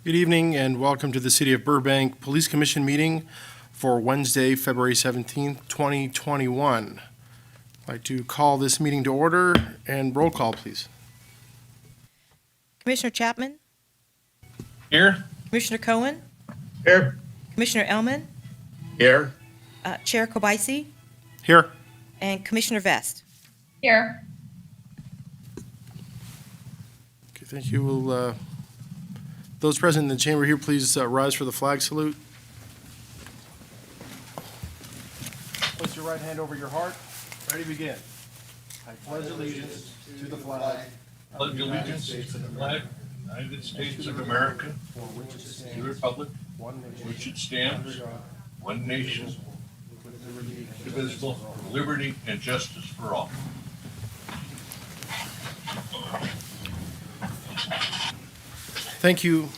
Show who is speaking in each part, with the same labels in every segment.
Speaker 1: Good evening and welcome to the City of Burbank Police Commission meeting for Wednesday, February 17th, 2021. I'd like to call this meeting to order and roll call, please.
Speaker 2: Commissioner Chapman,
Speaker 3: Here.
Speaker 2: Commissioner Cohen,
Speaker 3: Here.
Speaker 2: Commissioner Elman,
Speaker 3: Here.
Speaker 2: Chair Kobaisi,
Speaker 1: Here.
Speaker 2: and Commissioner Vest.
Speaker 4: Here.
Speaker 1: Okay, thank you. Will those present in the chamber here please rise for the flag salute? Place your right hand over your heart. Ready to begin. I pledge allegiance to the flag
Speaker 3: Pledge allegiance to the flag, United States of America,
Speaker 1: for which it
Speaker 3: to the
Speaker 1: stands,
Speaker 3: republic,
Speaker 1: one nation,
Speaker 3: which it stands,
Speaker 1: under God,
Speaker 3: one nation,
Speaker 1: with liberty and
Speaker 3: indivisible, with liberty and justice for all.
Speaker 1: Thank you.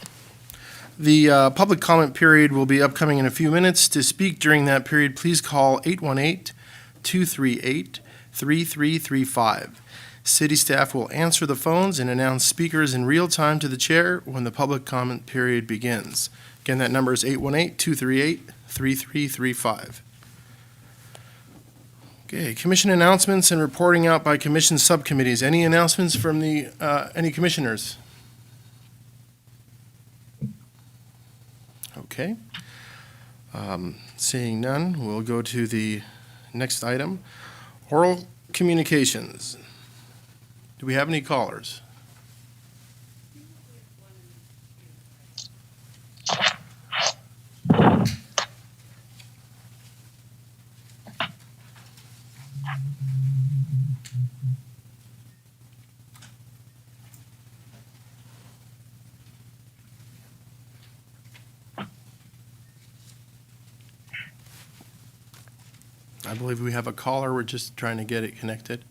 Speaker 1: The public comment period will be upcoming in a few minutes. To speak during that period, please call 818-238-3335. City staff will answer the phones and announce speakers in real time to the chair when the public comment period begins. Again, that number is 818-238-3335. Okay, commission announcements and reporting out by commission subcommittees. Any announcements from any commissioners? Okay. Seeing none, we'll go to the next item. Oral communications. Do we have any callers? I believe we have a caller. We're just trying to get it connected.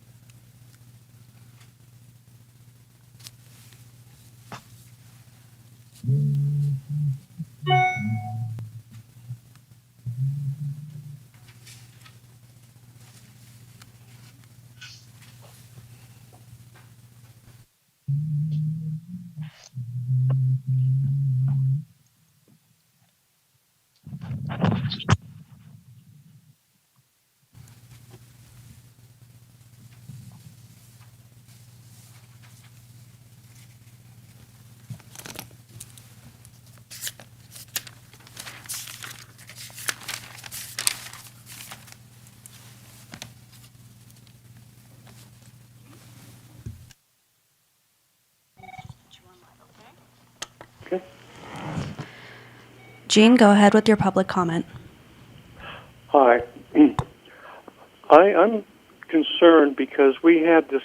Speaker 5: Jean, go ahead with your public comment.
Speaker 6: Hi. I'm concerned because we had this.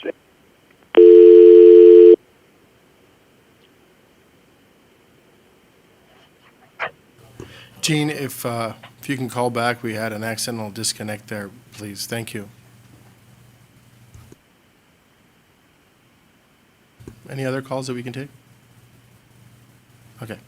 Speaker 1: Gene, if you can call back, we had an accidental disconnect there, please. Thank you. Any other calls that we can take? Okay.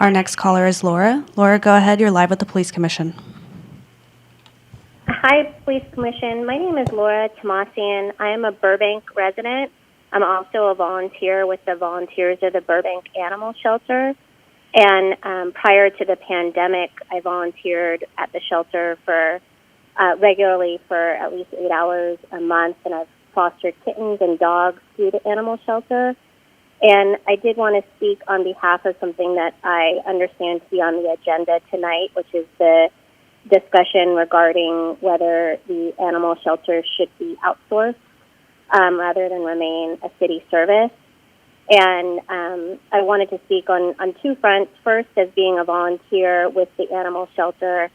Speaker 5: Our next caller is Laura. Laura, go ahead. You're live with the Police Commission.
Speaker 7: Hi, Police Commission. My name is Laura Tomasian. I am a Burbank resident. I'm also a volunteer with the Volunteers of the Burbank Animal Shelter. And prior to the pandemic, I volunteered at the shelter for regularly for at least 8 hours a month, and I've fostered kittens and dogs through the animal shelter. And I did want to speak on behalf of something that I understand to be on the agenda tonight, which is the discussion regarding whether the animal shelter should be outsourced. rather than remain a city service. And I wanted to speak on two fronts. First, as being a volunteer with the animal shelter,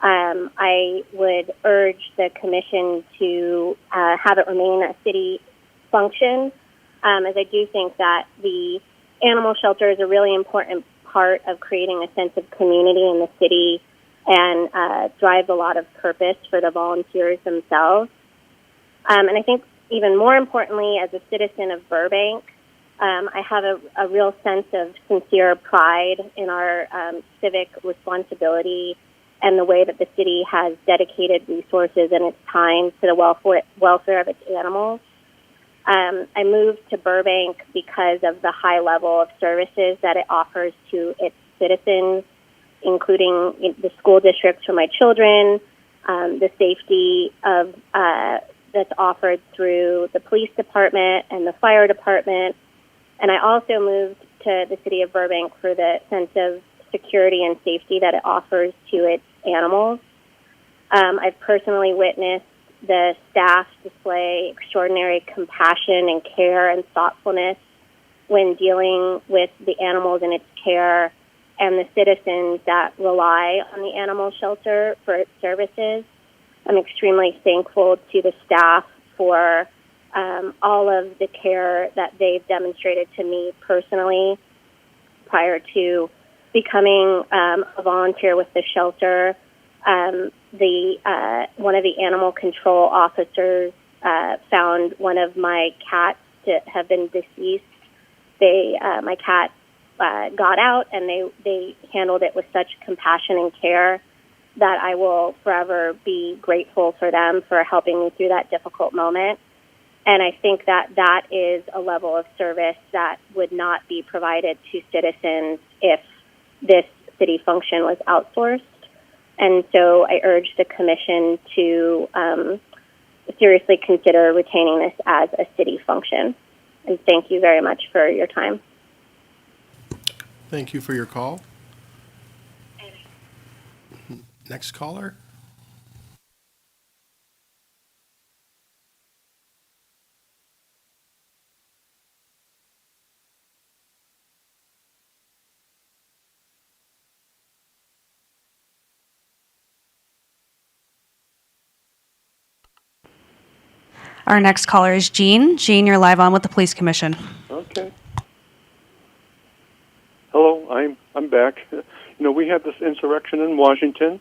Speaker 7: I would urge the commission to have it remain a city function, as I do think that the animal shelter is a really important part of creating a sense of community in the city and drives a lot of purpose for the volunteers themselves. And I think even more importantly, as a citizen of Burbank, I have a real sense of sincere pride in our civic responsibility and the way that the city has dedicated resources and its time to the welfare of its animals. I moved to Burbank because of the high level of services that it offers to its citizens, including the school districts for my children, the safety of that's offered through the police department and the fire department. And I also moved to the city of Burbank for the sense of security and safety that it offers to its animals. I've personally witnessed the staff display extraordinary compassion and care and thoughtfulness when dealing with the animals in its care and the citizens that rely on the animal shelter for its services. I'm extremely thankful to the staff for all of the care that they've demonstrated to me personally prior to becoming a volunteer with the shelter. One of the animal control officers found one of my cats to have been deceased. My cat got out, and they handled it with such compassion and care that I will forever be grateful for them for helping me through that difficult moment. And I think that that is a level of service that would not be provided to citizens if this city function was outsourced. And so I urge the commission to seriously consider retaining this as a city function. And thank you very much for your time.
Speaker 1: Thank you for your call. Next caller.
Speaker 5: Our next caller is Jean. Jean, you're live on with the Police Commission.
Speaker 6: Okay. Hello, I'm back. We had this insurrection in Washington,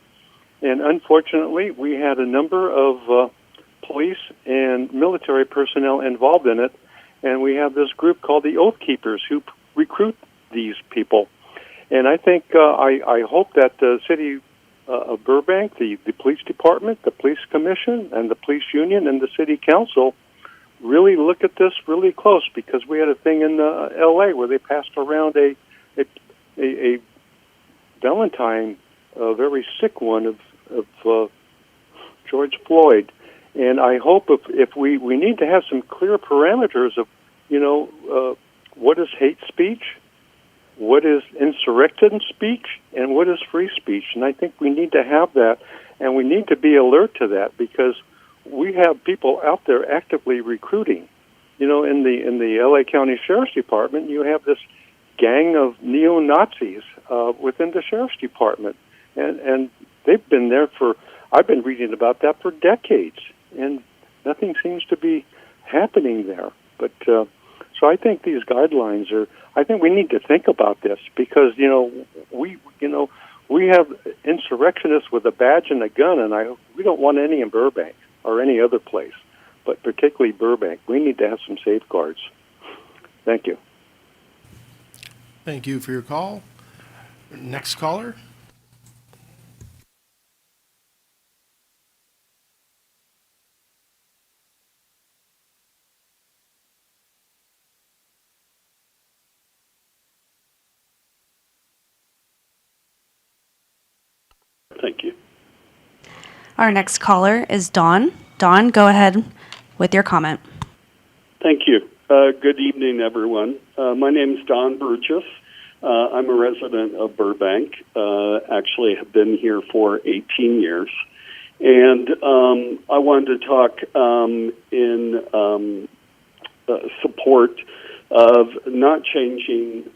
Speaker 6: and unfortunately, we had a number of police and military personnel involved in it, and we have this group called the Oath Keepers who recruit these people. And I think I hope that the city of Burbank, the police department, the police commission, and the police union and the city council really look at this really close, because we had a thing in L.A. where they passed around a Valentine, a very sick one of George Floyd. And I hope if we need to have some clear parameters of, what is hate speech, what is insurrection speech, and what is free speech. And I think we need to have that, and we need to be alert to that, because we have people out there actively recruiting. In the L.A. County Sheriff's Department, you have this gang of neo-Nazis within the Sheriff's Department. And they've been there I've been reading about that for decades, and nothing seems to be happening there. But so I think these guidelines I think we need to think about this, because, we have insurrectionists with a badge and a gun, and we don't want any in Burbank or any other place, but particularly Burbank. We need to have some safeguards. Thank you.
Speaker 1: Thank you for your call. Next caller.
Speaker 4: Thank you.
Speaker 5: Our next caller is Dawn. Dawn, go ahead with your comment.
Speaker 4: Thank you. Good evening, everyone. My name is Don Burgess. I'm a resident of Burbank. Actually have been here for 18 years. And I wanted to talk in support of not changing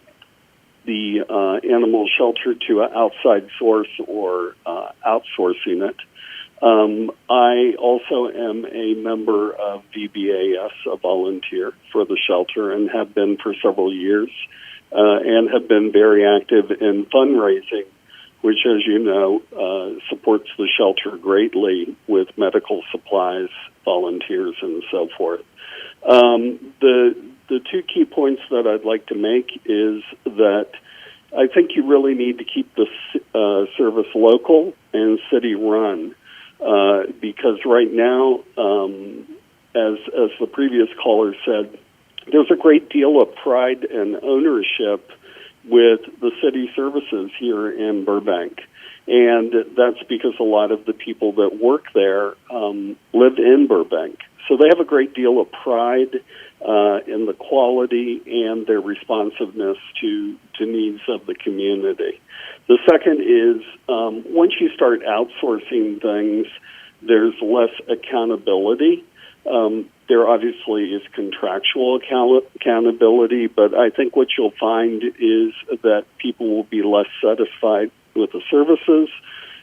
Speaker 4: the animal shelter to an outside source or outsourcing it. I also am a member of VBAS, a volunteer for the shelter, and have been for several years, and have been very active in fundraising, which, as you know, supports the shelter greatly with medical supplies, volunteers, and so forth. The two key points that I'd like to make is that I think you really need to keep the service local and city-run, because right now, as the previous caller said, there's a great deal of pride and ownership with the city services here in Burbank. And that's because a lot of the people that work there live in Burbank. So they have a great deal of pride in the quality and their responsiveness to needs of the community. The second is once you start outsourcing things, there's less accountability. There obviously is contractual accountability, but I think what you'll find is that people will be less satisfied with the services,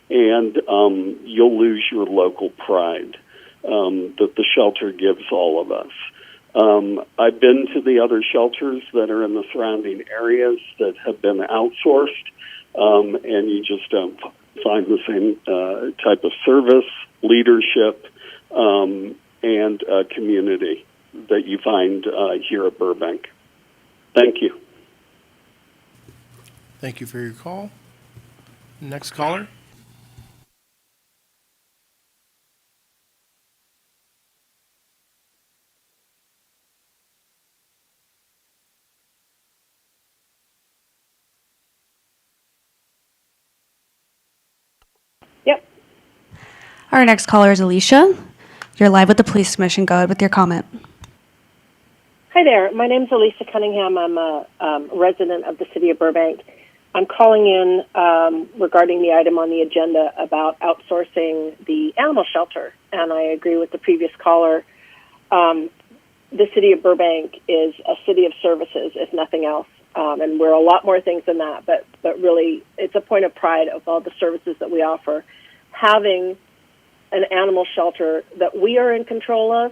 Speaker 4: and you'll lose your local pride that the shelter gives all of us. I've been to the other shelters that are in the surrounding areas that have been outsourced, and you just don't find the same type of service, leadership, and community that you find here at Burbank. Thank you.
Speaker 1: Thank you for your call. Next caller.
Speaker 8: Yep.
Speaker 5: Our next caller is Alicia. You're live with the Police Commission. Go ahead with your comment.
Speaker 8: Hi there. My name's Elisa Cunningham. I'm a resident of the city of Burbank. I'm calling in regarding the item on the agenda about outsourcing the animal shelter, and I agree with the previous caller. The city of Burbank is a city of services, if nothing else, and we're a lot more things than that, but really it's a point of pride of all the services that we offer. Having an animal shelter that we are in control of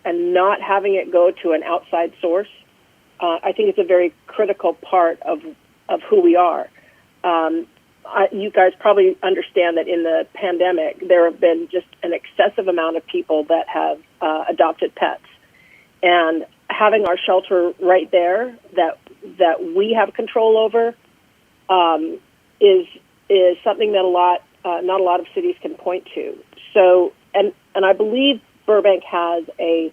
Speaker 8: and not having it go to an outside source, I think it's a very critical part of who we are. You guys probably understand that in the pandemic, there have been just an excessive amount of people that have adopted pets. And having our shelter right there that we have control over is something that not a lot of cities can point to. So, and I believe Burbank has a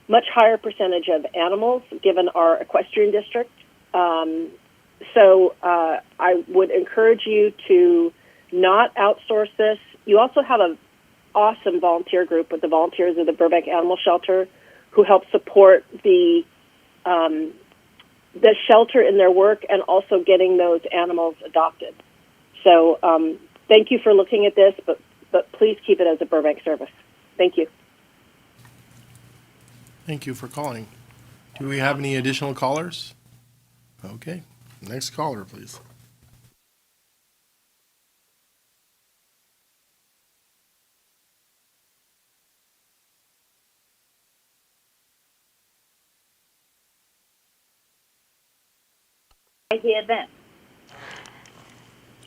Speaker 8: much higher percentage of animals given our equestrian district. So I would encourage you to not outsource this. You also have an awesome volunteer group with the volunteers of the Burbank Animal Shelter who help support the shelter in their work and also getting those animals adopted. So thank you for looking at this, but please keep it as a Burbank service. Thank you.
Speaker 1: Thank you for calling. Do we have any additional callers? Okay. Next caller, please.
Speaker 7: I hear them.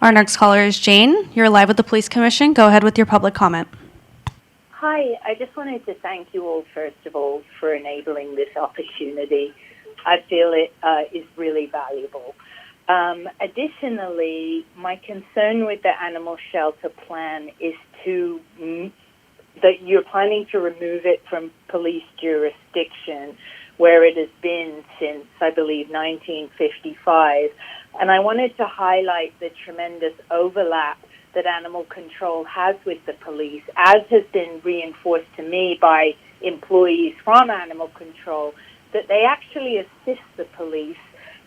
Speaker 5: Our next caller is Jane. You're live with the Police Commission. Go ahead with your public comment.
Speaker 9: Hi, I just wanted to thank you all, first of all, for enabling this opportunity. I feel it is really valuable. Additionally, my concern with the animal shelter plan is that you're planning to remove it from police jurisdiction, where it has been since, I believe, 1955. And I wanted to highlight the tremendous overlap that animal control has with the police, as has been reinforced to me by employees from animal control, that they actually assist the police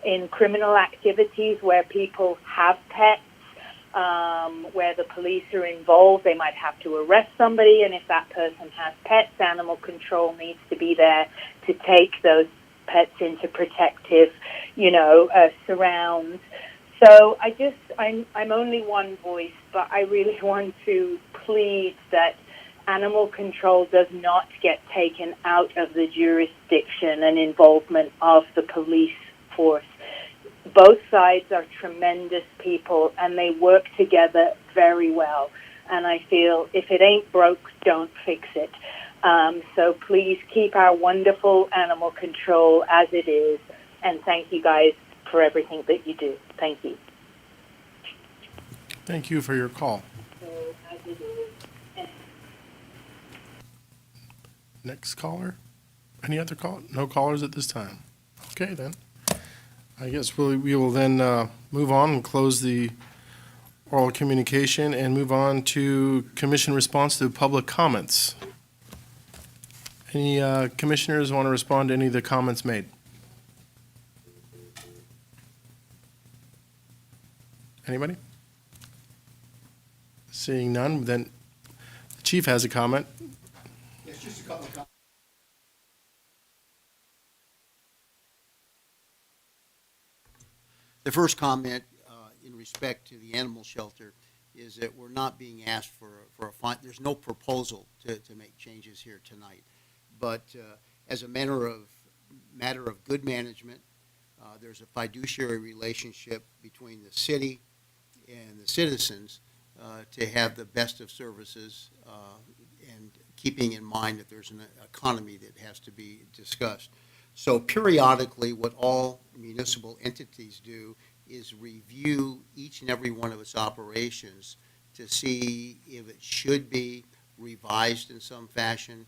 Speaker 9: in criminal activities where people have pets, where the police are involved. They might have to arrest somebody, and if that person has pets, animal control needs to be there to take those pets into protective, surrounds. So I'm only one voice, but I really want to plead that animal control does not get taken out of the jurisdiction and involvement of the police force. Both sides are tremendous people, and they work together very well. And I feel if it ain't broke, don't fix it. So please keep our wonderful animal control as it is. And thank you guys for everything that you do. Thank you.
Speaker 1: Thank you for your call. Next caller? Any other call? No callers at this time. Okay, then. I guess we will then move on and close the oral communication and move on to commission response to public comments. Any commissioners want to respond to any of the comments made? Anybody? Seeing none, then the chief has a comment.
Speaker 10: It's just a couple of comments. The first comment in respect to the animal shelter is that we're not being asked for a fine. There's no proposal to make changes here tonight. But as a matter of good management, there's a fiduciary relationship between the city and the citizens to have the best of services and keeping in mind that there's an economy that has to be discussed. So periodically, what all municipal entities do is review each and every one of its operations to see if it should be revised in some fashion.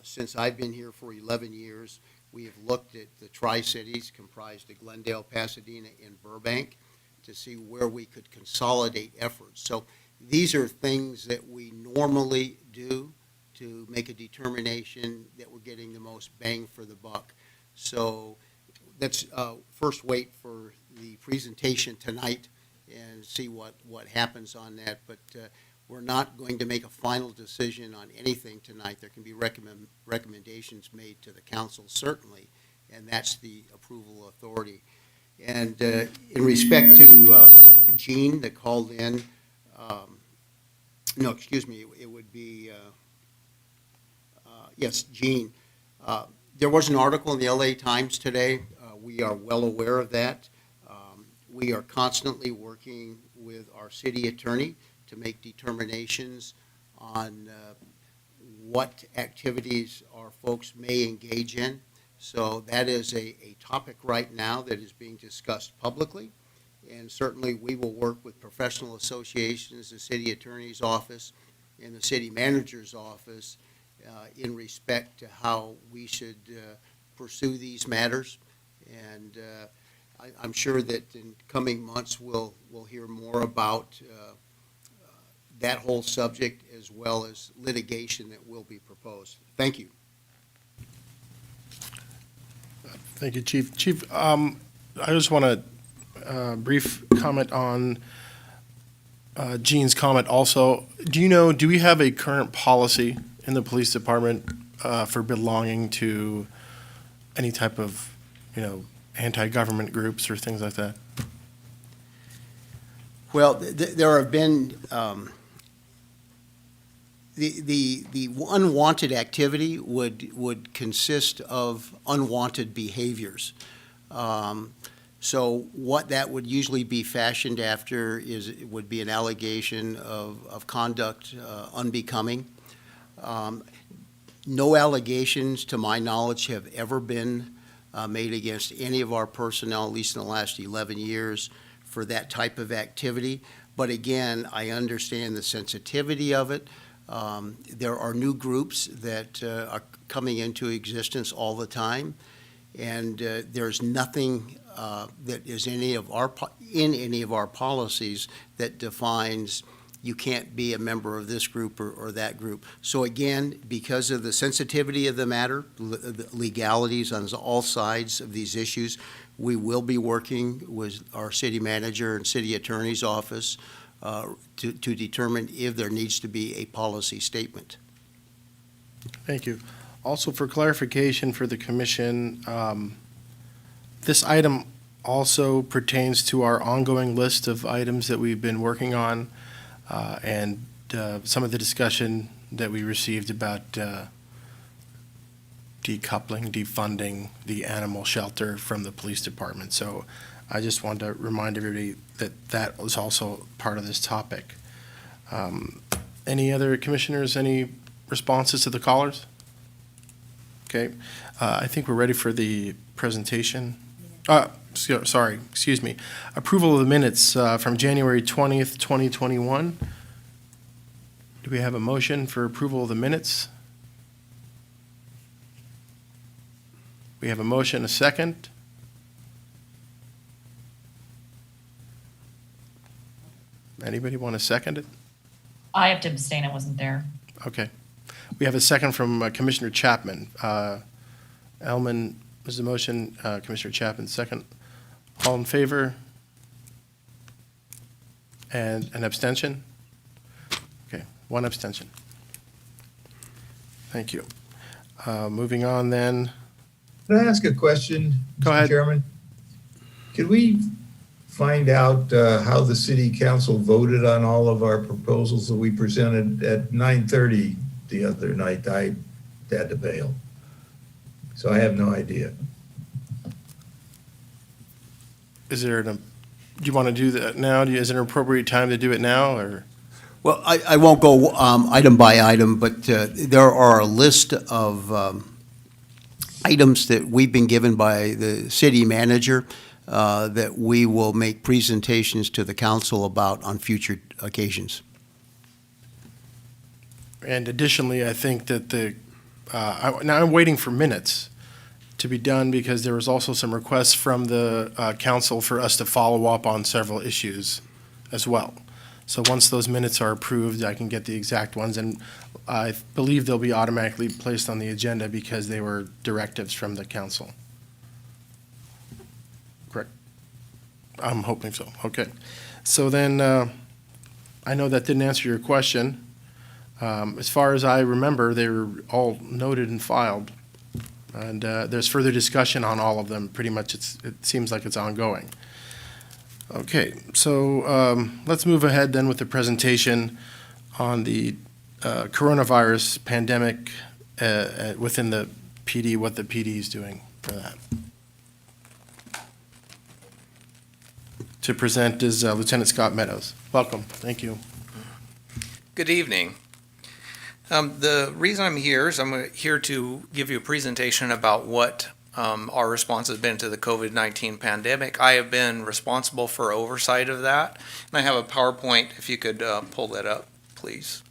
Speaker 10: Since I've been here for 11 years, we have looked at the Tri-Cities comprised of Glendale, Pasadena, and Burbank to see where we could consolidate efforts. So these are things that we normally do to make a determination that we're getting the most bang for the buck. So let's first wait for the presentation tonight and see what happens on that. But we're not going to make a final decision on anything tonight. There can be recommendations made to the council, certainly, and that's the approval authority. And in respect to Jean that called in, no, excuse me, it would be, yes, Jean. There was an article in the LA Times today. We are well aware of that. We are constantly working with our city attorney to make determinations on what activities our folks may engage in. So that is a topic right now that is being discussed publicly. And certainly we will work with professional associations, the city attorney's office, and the city manager's office in respect to how we should pursue these matters. And I'm sure that in coming months we'll hear more about that whole subject as well as litigation that will be proposed. Thank you.
Speaker 1: Thank you, Chief. Chief, I just want a brief comment on Jean's comment also. Do we have a current policy in the police department for belonging to any type of, anti-government groups or things like that?
Speaker 10: Well, there have been the unwanted activity would consist of unwanted behaviors. So what that would usually be fashioned after would be an allegation of conduct unbecoming. No allegations, to my knowledge, have ever been made against any of our personnel, at least in the last 11 years, for that type of activity. But again, I understand the sensitivity of it. There are new groups that are coming into existence all the time, and there's nothing that is in any of our policies that defines you can't be a member of this group or that group. So again, because of the sensitivity of the matter, the legalities on all sides of these issues, we will be working with our city manager and city attorney's office to determine if there needs to be a policy statement.
Speaker 1: Thank you. Also, for clarification for the commission, this item also pertains to our ongoing list of items that we've been working on, and some of the discussion that we received about decoupling, defunding the animal shelter from the police department. So I just wanted to remind everybody that that was also part of this topic. Any other commissioners, any responses to the callers? Okay, I think we're ready for the presentation. Sorry, excuse me. Approval of the minutes from January 20th, 2021. Do we have a motion for approval of the minutes? We have a motion, a second. Anybody want to second it?
Speaker 11: I have to abstain, I wasn't there.
Speaker 1: Okay. We have a second from Commissioner Chapman. Elman was the motion, Commissioner Chapman second. All in favor? And an abstention? Okay, one abstention. Thank you. Moving on then.
Speaker 12: Can I ask a question,
Speaker 1: Go
Speaker 12: Mr.
Speaker 1: ahead.
Speaker 12: Chairman? Could we find out how the city council voted on all of our proposals that we presented at 9:30 the other night? I had to bail, so I have no idea.
Speaker 1: Is there do you want to do that now? Is there an appropriate time to do it now, or?
Speaker 10: Well, I won't go item by item, but there are a list of items that we've been given by the city manager that we will make presentations to the council about on future occasions.
Speaker 1: And additionally, I think that now I'm waiting for minutes to be done because there was also some requests from the council for us to follow up on several issues as well. So once those minutes are approved, I can get the exact ones, and I believe they'll be automatically placed on the agenda because they were directives from the council. Correct? I'm hoping so. Okay. So then, I know that didn't answer your question. As far as I remember, they were all noted and filed. And there's further discussion on all of them. Pretty much it seems like it's ongoing. Okay, so let's move ahead then with the presentation on the coronavirus pandemic within the PD, what the PD is doing for that. To present is Lieutenant Scott Meadows. Welcome. Thank you.
Speaker 13: Good evening. The reason I'm here is I'm here to give you a presentation about what our response has been to the COVID-19 pandemic. I have been responsible for oversight of that, and I have a PowerPoint, if you could pull that up, please.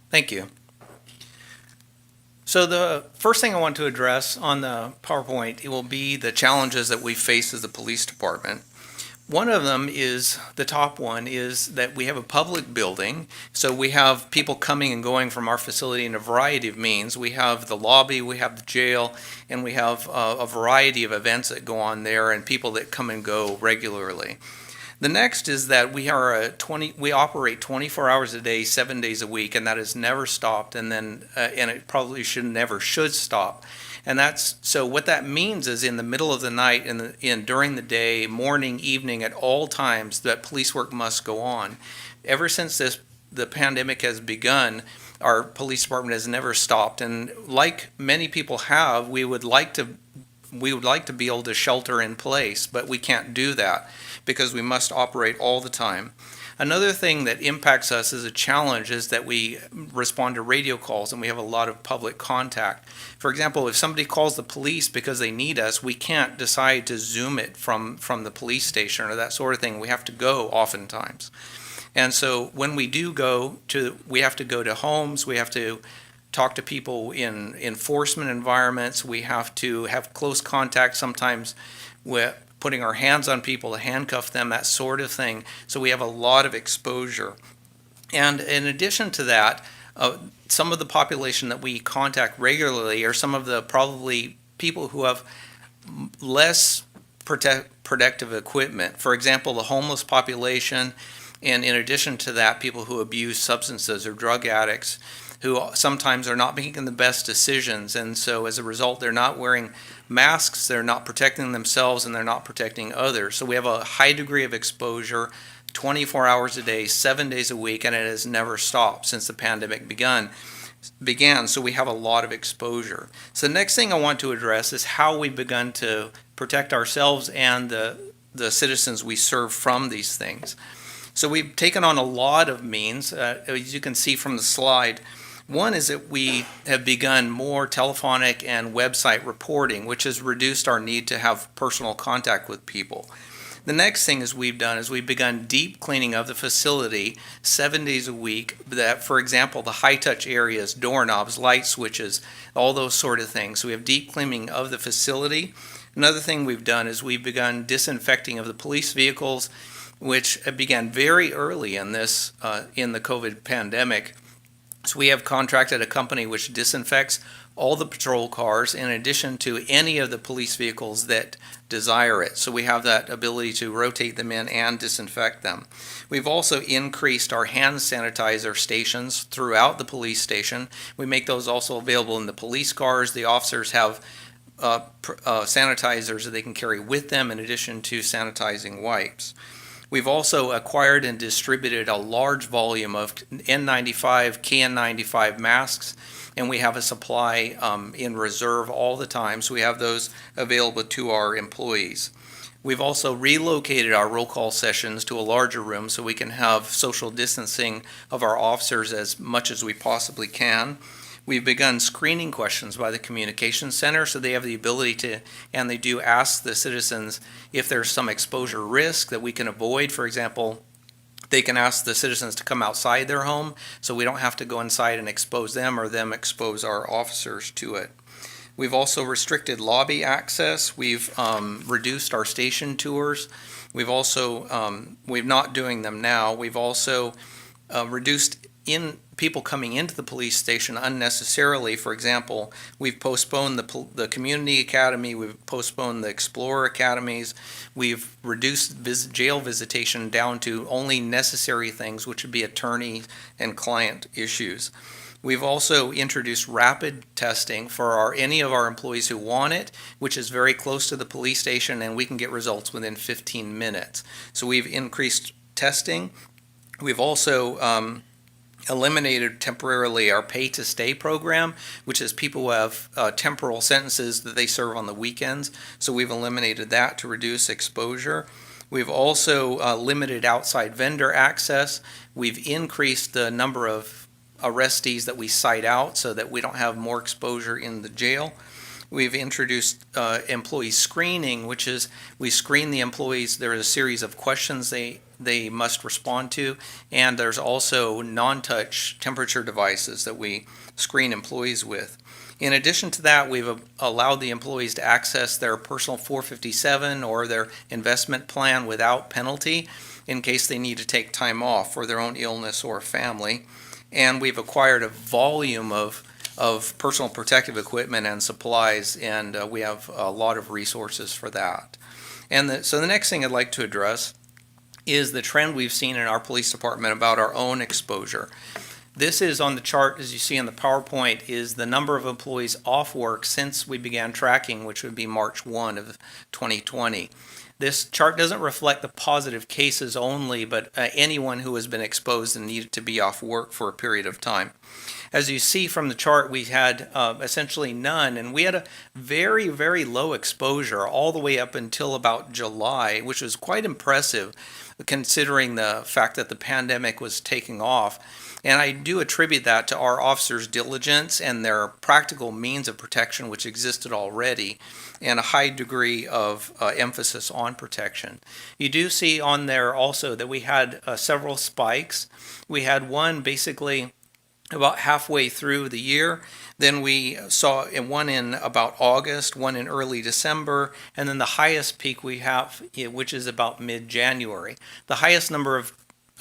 Speaker 13: Thank you. So the first thing I want to address on the PowerPoint, it will be the challenges that we face as a police department. One of them is, the top one, is that we have a public building, so we have people coming and going from our facility in a variety of means. We have the lobby, we have the jail, and we have a variety of events that go on there and people that come and go regularly. The next is that we operate 24 hours a day, 7 days a week, and that has never stopped, and it probably never should stop. And so what that means is in the middle of the night and during the day, morning, evening, at all times, that police work must go on. Ever since the pandemic has begun, our police department has never stopped. And like many people have, we would like to be able to shelter in place, but we can't do that because we must operate all the time. Another thing that impacts us as a challenge is that we respond to radio calls and we have a lot of public contact. For example, if somebody calls the police because they need us, we can't decide to Zoom it from the police station or that sort of thing. We have to go oftentimes. And so when we do go to, we have to go to homes, we have to talk to people in enforcement environments, we have to have close contact sometimes with putting our hands on people to handcuff them, that sort of thing. So we have a lot of exposure. And in addition to that, some of the population that we contact regularly are some of the probably people who have less protective equipment. For example, the homeless population, and in addition to that, people who abuse substances or drug addicts, who sometimes are not making the best decisions, and so as a result they're not wearing masks, they're not protecting themselves, and they're not protecting others. So we have a high degree of exposure 24 hours a day, 7 days a week, and it has never stopped since the pandemic began. So we have a lot of exposure. So the next thing I want to address is how we've begun to protect ourselves and the citizens we serve from these things. So we've taken on a lot of means, as you can see from the slide. One is that we have begun more telephonic and website reporting, which has reduced our need to have personal contact with people. The next thing we've begun deep cleaning of the facility 7 days a week. That, for example, the high-touch areas, doorknobs, light switches, all those sort of things. So we have deep cleaning of the facility. Another thing we've done is we've begun disinfecting of the police vehicles, which began very early in this in the COVID pandemic. So we have contracted a company which disinfects all the patrol cars in addition to any of the police vehicles that desire it. So we have that ability to rotate them in and disinfect them. We've also increased our hand sanitizer stations throughout the police station. We make those also available in the police cars. The officers have sanitizers that they can carry with them in addition to sanitizing wipes. We've also acquired and distributed a large volume of N95, KN95 masks, and we have a supply in reserve all the time, so we have those available to our employees. We've also relocated our roll call sessions to a larger room so we can have social distancing of our officers as much as we possibly can. We've begun screening questions by the communications center, so they have the ability to, and they do ask the citizens if there's some exposure risk that we can avoid. For example, they can ask the citizens to come outside their home, so we don't have to go inside and expose them or them expose our officers to it. We've also restricted lobby access. We've reduced our station tours. We've also, we're not doing them now. We've also reduced in people coming into the police station unnecessarily. For example, we've postponed the community academy, we've postponed the Explorer academies, we've reduced jail visitation down to only necessary things, which would be attorney and client issues. We've also introduced rapid testing for any of our employees who want it, which is very close to the police station, and we can get results within 15 minutes. So we've increased testing. We've also eliminated temporarily our pay to stay program, which is people who have temporal sentences that they serve on the weekends. So we've eliminated that to reduce exposure. We've also limited outside vendor access. We've increased the number of arrestees that we cite out so that we don't have more exposure in the jail. We've introduced employee screening, which is we screen the employees. There is a series of questions they must respond to, and there's also non-touch temperature devices that we screen employees with. In addition to that, we've allowed the employees to access their personal 457 or their investment plan without penalty in case they need to take time off for their own illness or family. And we've acquired a volume of personal protective equipment and supplies, and we have a lot of resources for that. And so the next thing I'd like to address is the trend we've seen in our police department about our own exposure. This is on the chart, as you see in the PowerPoint, is the number of employees off work since we began tracking, which would be March 1 of 2020. This chart doesn't reflect the positive cases only, but anyone who has been exposed and needed to be off work for a period of time. As you see from the chart, we had essentially none, and we had a very, very low exposure all the way up until about July, which was quite impressive considering the fact that the pandemic was taking off. And I do attribute that to our officers' diligence and their practical means of protection, which existed already, and a high degree of emphasis on protection. You do see on there also that we had several spikes. We had one basically about halfway through the year. Then we saw one in about August, one in early December, and then the highest peak we have, which is about mid-January. The highest number of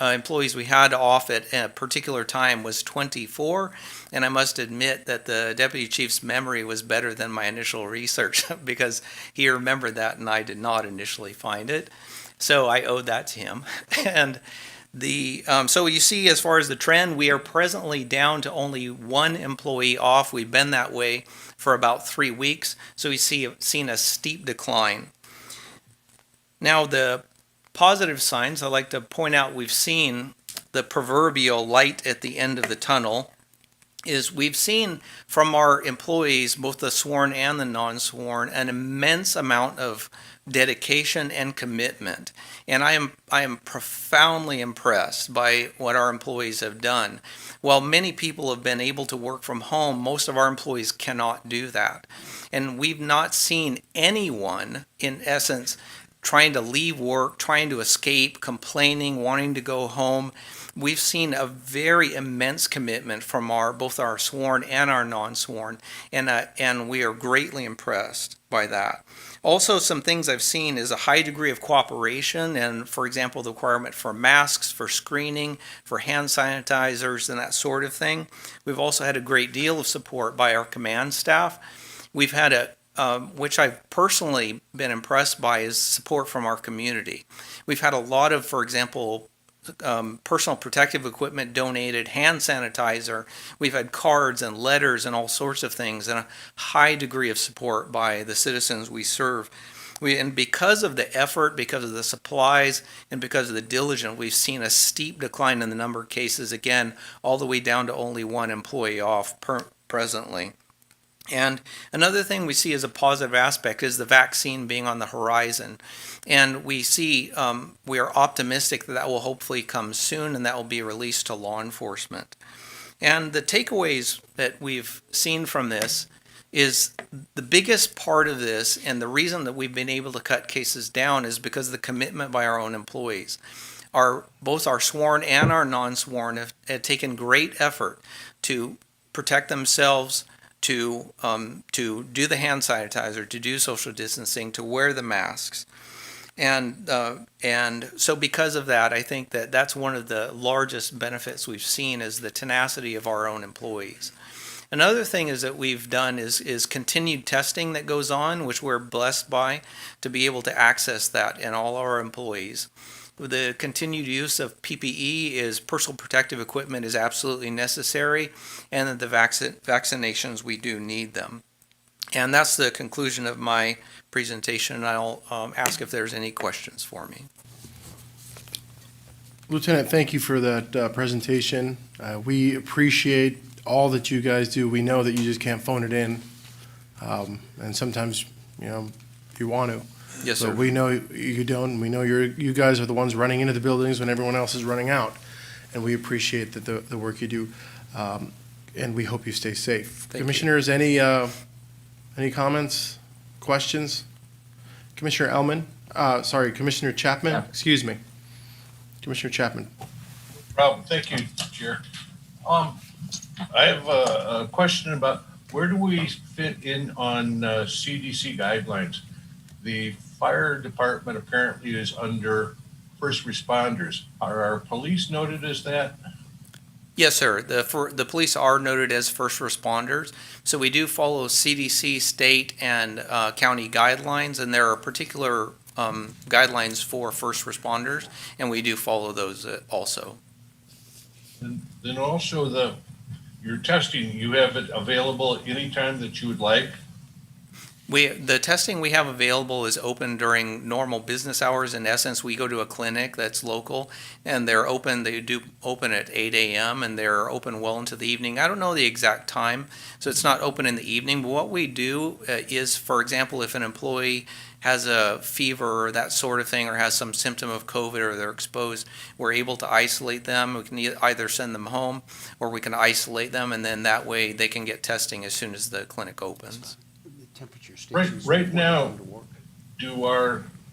Speaker 13: employees we had off at a particular time was 24, and I must admit that the deputy chief's memory was better than my initial research because he remembered that and I did not initially find it. So I owed that to him. And so you see, as far as the trend, we are presently down to only one employee off. We've been that way for about 3 weeks, so we've seen a steep decline. Now, the positive signs, I like to point out we've seen the proverbial light at the end of the tunnel, is we've seen from our employees, both the sworn and the non-sworn, an immense amount of dedication and commitment. And I am profoundly impressed by what our employees have done. While many people have been able to work from home, most of our employees cannot do that. And we've not seen anyone, in essence, trying to leave work, trying to escape, complaining, wanting to go home. We've seen a very immense commitment from both our sworn and our non-sworn, and we are greatly impressed by that. Also, some things I've seen is a high degree of cooperation, and for example, the requirement for masks, for screening, for hand sanitizers, and that sort of thing. We've also had a great deal of support by our command staff. We've had which I've personally been impressed by, is support from our community. We've had a lot of, for example, personal protective equipment donated, hand sanitizer. We've had cards and letters and all sorts of things, and a high degree of support by the citizens we serve. And because of the effort, because of the supplies, and because of the diligence, we've seen a steep decline in the number of cases, again, all the way down to only one employee off presently. And another thing we see as a positive aspect is the vaccine being on the horizon. And we see, we are optimistic that that will hopefully come soon and that will be released to law enforcement. And the takeaways that we've seen from this is the biggest part of this, and the reason that we've been able to cut cases down, is because of the commitment by our own employees. Both our sworn and our non-sworn have taken great effort to protect themselves, to do the hand sanitizer, to do social distancing, to wear the masks. And so because of that, I think that that's one of the largest benefits we've seen, is the tenacity of our own employees. Another thing is that we've done is continued testing that goes on, which we're blessed by, to be able to access that in all our employees. The continued use of PPE, personal protective equipment, is absolutely necessary, and that the vaccinations, we do need them. And that's the conclusion of my presentation, and I'll ask if there's any questions for me.
Speaker 1: Lieutenant, thank you for that presentation. We appreciate all that you guys do. We know that you just can't phone it in, and sometimes, you want to.
Speaker 13: Yes, sir.
Speaker 1: But we know you don't. We know you guys are the ones running into the buildings when everyone else is running out, and we appreciate the work you do, and we hope you stay safe.
Speaker 13: Thank
Speaker 1: Commissioners, any comments, questions? Commissioner Commissioner Chapman.
Speaker 3: Yeah.
Speaker 1: Excuse me, Commissioner Chapman.
Speaker 3: Problem. Thank you, Chair. I have a question about where do we fit in on CDC guidelines? The fire department apparently is under first responders. Are our police noted as that?
Speaker 13: Yes, sir. The police are noted as first responders, so we do follow CDC, state, and county guidelines, and there are particular guidelines for first responders, and we do follow those also.
Speaker 3: And then also your testing, you have it available anytime that you would like?
Speaker 13: The testing we have available is open during normal business hours. In essence, we go to a clinic that's local, and they're open. They do open at 8 a.m. and they're open well into the evening. I don't know the exact time, so it's not open in the evening. But what we do is, for example, if an employee has a fever or that sort of thing, or has some symptom of COVID, or they're exposed, we're able to isolate them. We can either send them home, or we can isolate them, and then that way they can get testing as soon as the clinic opens.
Speaker 3: Right now,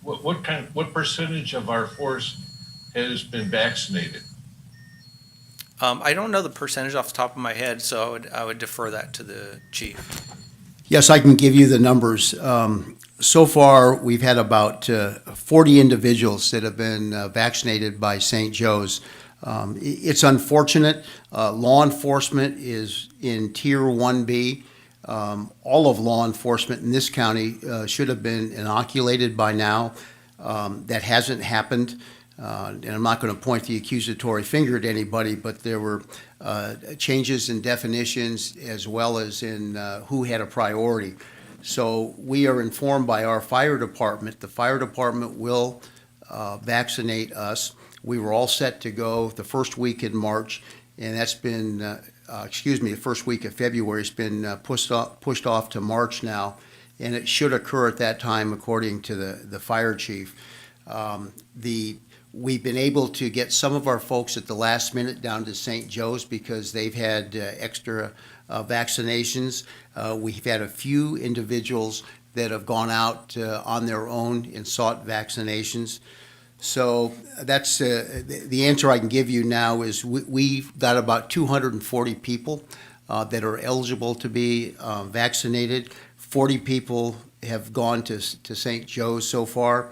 Speaker 3: what percentage of our force has been vaccinated?
Speaker 13: I don't know the percentage off the top of my head, so I would defer that to the chief.
Speaker 10: Yes, I can give you the numbers. So far, we've had about 40 individuals that have been vaccinated by St. Joe's. It's unfortunate. Law enforcement is in Tier 1B. All of law enforcement in this county should have been inoculated by now. That hasn't happened. And I'm not going to point the accusatory finger at anybody, but there were changes in definitions as well as in who had a priority. So we are informed by our fire department. The fire department will vaccinate us. We were all set to go the first week in March, and that's been, the first week of February has been pushed off to March now, and it should occur at that time according to the fire chief. We've been able to get some of our folks at the last minute down to St. Joe's because they've had extra vaccinations. We've had a few individuals that have gone out on their own and sought vaccinations. So that's the answer I can give you now is we've got about 240 people that are eligible to be vaccinated. 40 people have gone to St. Joe's so far.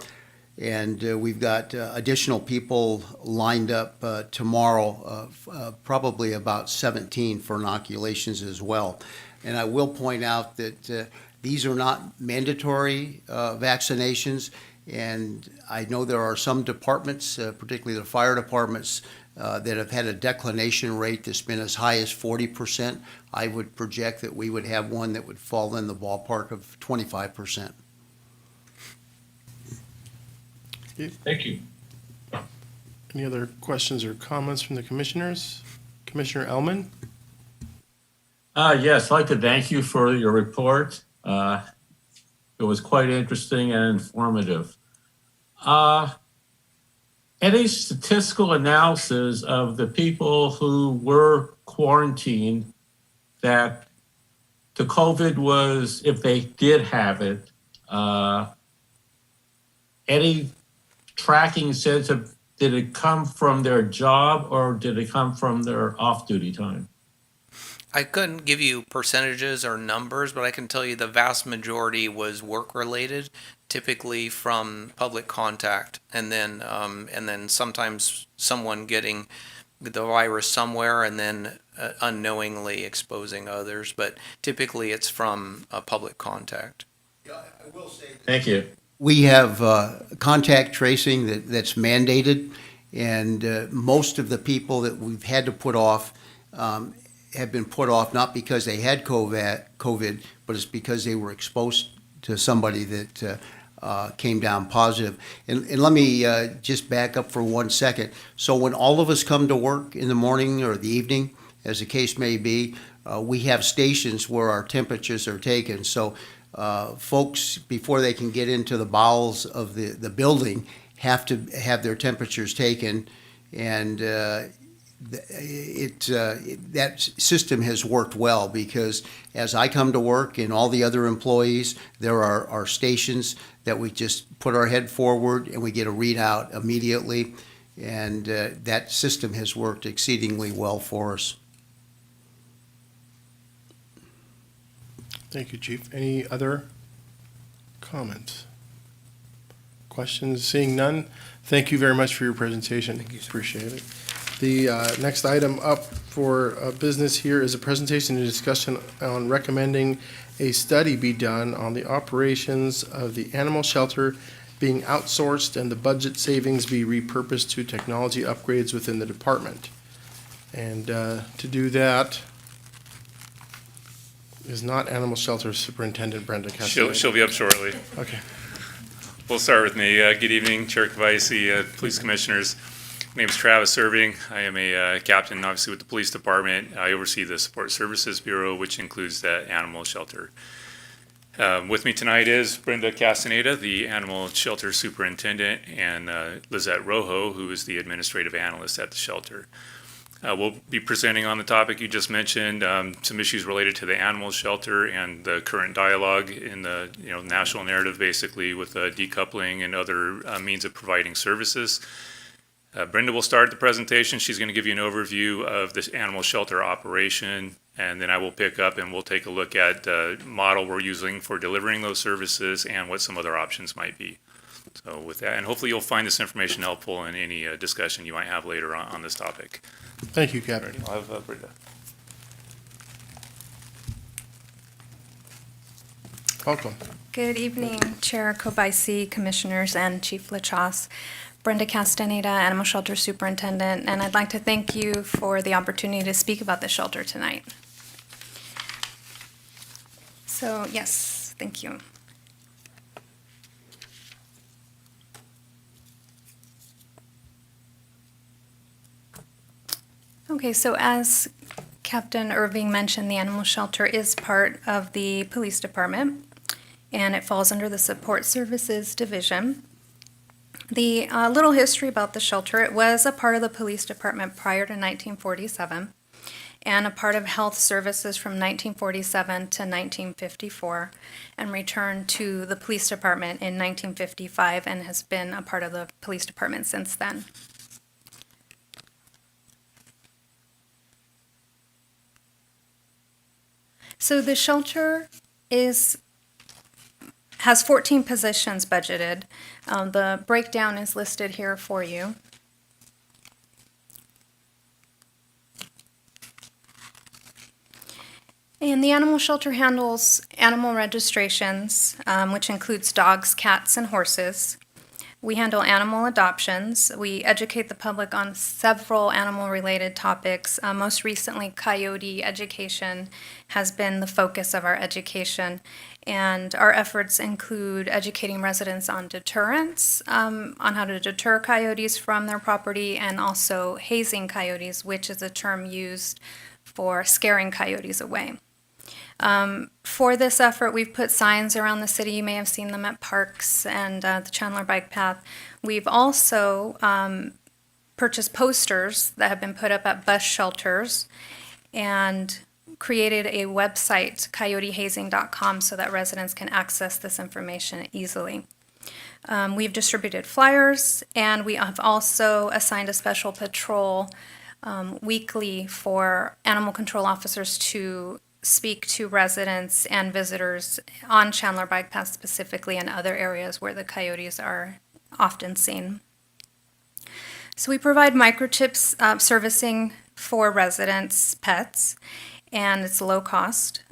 Speaker 10: And we've got additional people lined up tomorrow, probably about 17 for inoculations as well. And I will point out that these are not mandatory vaccinations. And I know there are some departments, particularly the fire departments, that have had a declination rate that's been as high as 40%. I would project that we would have one that would fall in the ballpark of 25%.
Speaker 3: Thank you.
Speaker 1: Any other questions or comments from the commissioners? Commissioner Elman?
Speaker 14: Yes, I'd like to thank you for your report. It was quite interesting and informative. Any statistical analysis of the people who were quarantined that the COVID was, if they did have it, any tracking sense of did it come from their job or did it come from their off-duty time?
Speaker 13: I couldn't give you percentages or numbers, but I can tell you the vast majority was work-related, typically from public contact, and then sometimes someone getting the virus somewhere and then unknowingly exposing others. But typically, it's from public contact.
Speaker 10: Yeah, I will say.
Speaker 14: Thank you.
Speaker 10: We have contact tracing that's mandated, and most of the people that we've had to put off have been put off not because they had COVID, but it's because they were exposed to somebody that came down positive. And let me just back up for 1 second. So when all of us come to work in the morning or the evening, as the case may be, we have stations where our temperatures are taken. So folks, before they can get into the bowels of the building, have to have their temperatures taken, and that system has worked well because as I come to work and all the other employees, there are stations that we just put our head forward and we get a readout immediately, and that system has worked exceedingly well for us.
Speaker 1: Thank you, Chief. Any other comments? Questions? Seeing none, thank you very much for your presentation. Thank you, appreciate it. The next item up for business here is a presentation and discussion on recommending a study be done on the operations of the animal shelter being outsourced and the budget savings be repurposed to technology upgrades within the department. And to do that, is not Animal Shelter Superintendent Brenda Castaneda.
Speaker 15: She'll be up shortly.
Speaker 1: Okay.
Speaker 15: We'll start with me. Good evening, Chair Kavaisi, Police Commissioners. My name is Travis Serving. I am a captain, obviously, with the Police Department. I oversee the Support Services Bureau, which includes the Animal Shelter. With me tonight is Brenda Castaneda, the Animal Shelter Superintendent, and Lizette Rojo, who is the Administrative Analyst at the shelter. We'll be presenting on the topic you just mentioned, some issues related to the animal shelter and the current dialogue in the national narrative, basically, with decoupling and other means of providing services. Brenda will start the presentation. She's going to give you an overview of this animal shelter operation, and then I will pick up and we'll take a look at the model we're using for delivering those services and what some other options might be. So with that, and hopefully you'll find this information helpful in any discussion you might have later on this topic.
Speaker 1: Thank you, Captain.
Speaker 15: I'll have Brenda.
Speaker 1: Welcome.
Speaker 16: Good evening, Chair Kobaisi, Commissioners, and Chief LaChasse. Brenda Castaneda, Animal Shelter Superintendent, and I'd like to thank you for the opportunity to speak about the shelter tonight. So, yes, thank you. Okay, so as Captain Irving mentioned, the animal shelter is part of the police department, and it falls under the Support Services Division. The little history about the shelter: it was a part of the police department prior to 1947, and a part of health services from 1947 to 1954, and returned to the police department in 1955, and has been a part of the police department since then. So the shelter has 14 positions budgeted. The breakdown is listed here for you. And the animal shelter handles animal registrations, which includes dogs, cats, and horses. We handle animal adoptions. We educate the public on several animal-related topics. Most recently, coyote education has been the focus of our education. And our efforts include educating residents on deterrence, on how to deter coyotes from their property, and also hazing coyotes, which is a term used for scaring coyotes away. For this effort, we've put signs around the city. You may have seen them at parks and the Chandler Bike Path. We've also purchased posters that have been put up at bus shelters and created a website, coyotehazing.com, so that residents can access this information easily. We've distributed flyers, and we have also assigned a special patrol weekly for animal control officers to speak to residents and visitors on Chandler Bike Path specifically, and other areas where the coyotes are often seen. So we provide microchips servicing for residents' pets, and it's low cost.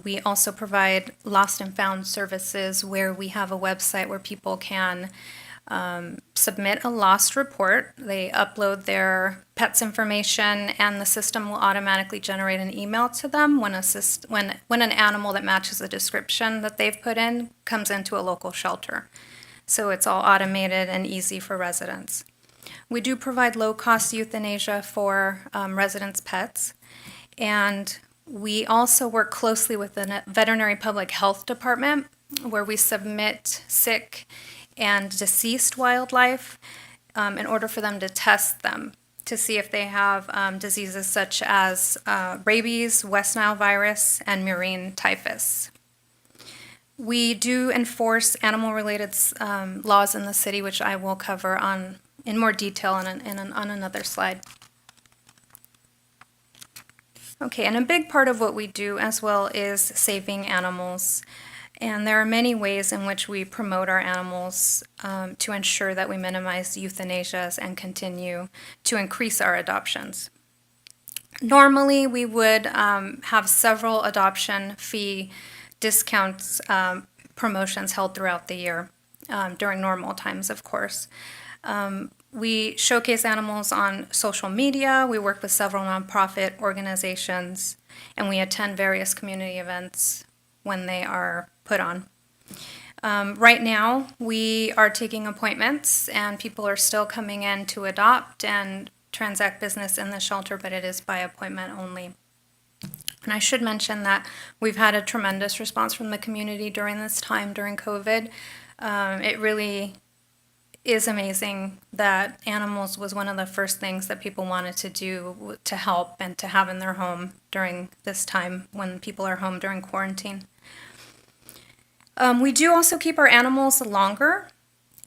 Speaker 16: We also provide lost and found services, where we have a website where people can submit a lost report. They upload their pet's information, and the system will automatically generate an email to them when an animal that matches the description that they've put in comes into a local shelter. So it's all automated and easy for residents. We do provide low-cost euthanasia for residents' pets, and we also work closely with the Veterinary Public Health Department, where we submit sick and deceased wildlife in order for them to test them to see if they have diseases such as rabies, West Nile virus, and murine typhus. We do enforce animal-related laws in the city, which I will cover in more detail on another slide. Okay, and a big part of what we do as well is saving animals. And there are many ways in which we promote our animals to ensure that we minimize euthanasias and continue to increase our adoptions. Normally, we would have several adoption fee discounts promotions held throughout the year, during normal times, of course. We showcase animals on social media. We work with several nonprofit organizations. and we attend various community events when they are put on. Right now, we are taking appointments, and people are still coming in to adopt and transact business in the shelter, but it is by appointment only. And I should mention that we've had a tremendous response from the community during this time, during COVID. It really is amazing that animals was one of the first things that people wanted to do to help and to have in their home during this time when people are home during quarantine. We do also keep our animals longer,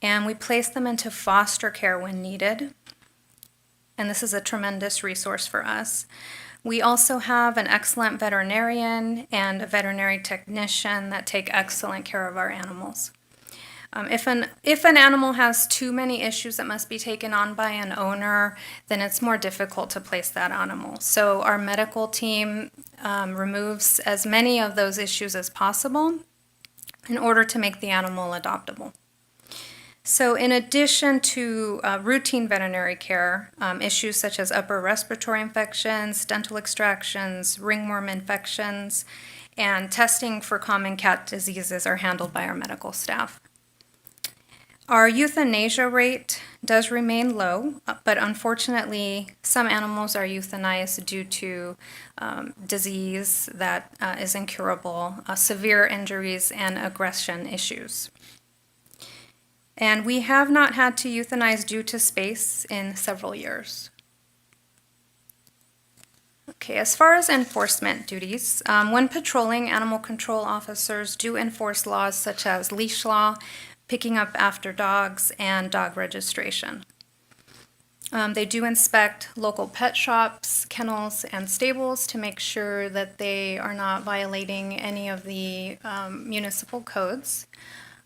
Speaker 16: and we place them into foster care when needed. And this is a tremendous resource for us. We also have an excellent veterinarian and a veterinary technician that take excellent care of our animals. If an animal has too many issues that must be taken on by an owner, then it's more difficult to place that animal. So our medical team removes as many of those issues as possible in order to make the animal adoptable. So in addition to routine veterinary care, issues such as upper respiratory infections, dental extractions, ringworm infections, and testing for common cat diseases are handled by our medical staff. Our euthanasia rate does remain low, but unfortunately, some animals are euthanized due to disease that is incurable, severe injuries, and aggression issues. And we have not had to euthanize due to space in several years. Okay, as far as enforcement duties, when patrolling, animal control officers do enforce laws such as leash law, picking up after dogs, and dog registration. They do inspect local pet shops, kennels, and stables to make sure that they are not violating any of the municipal codes.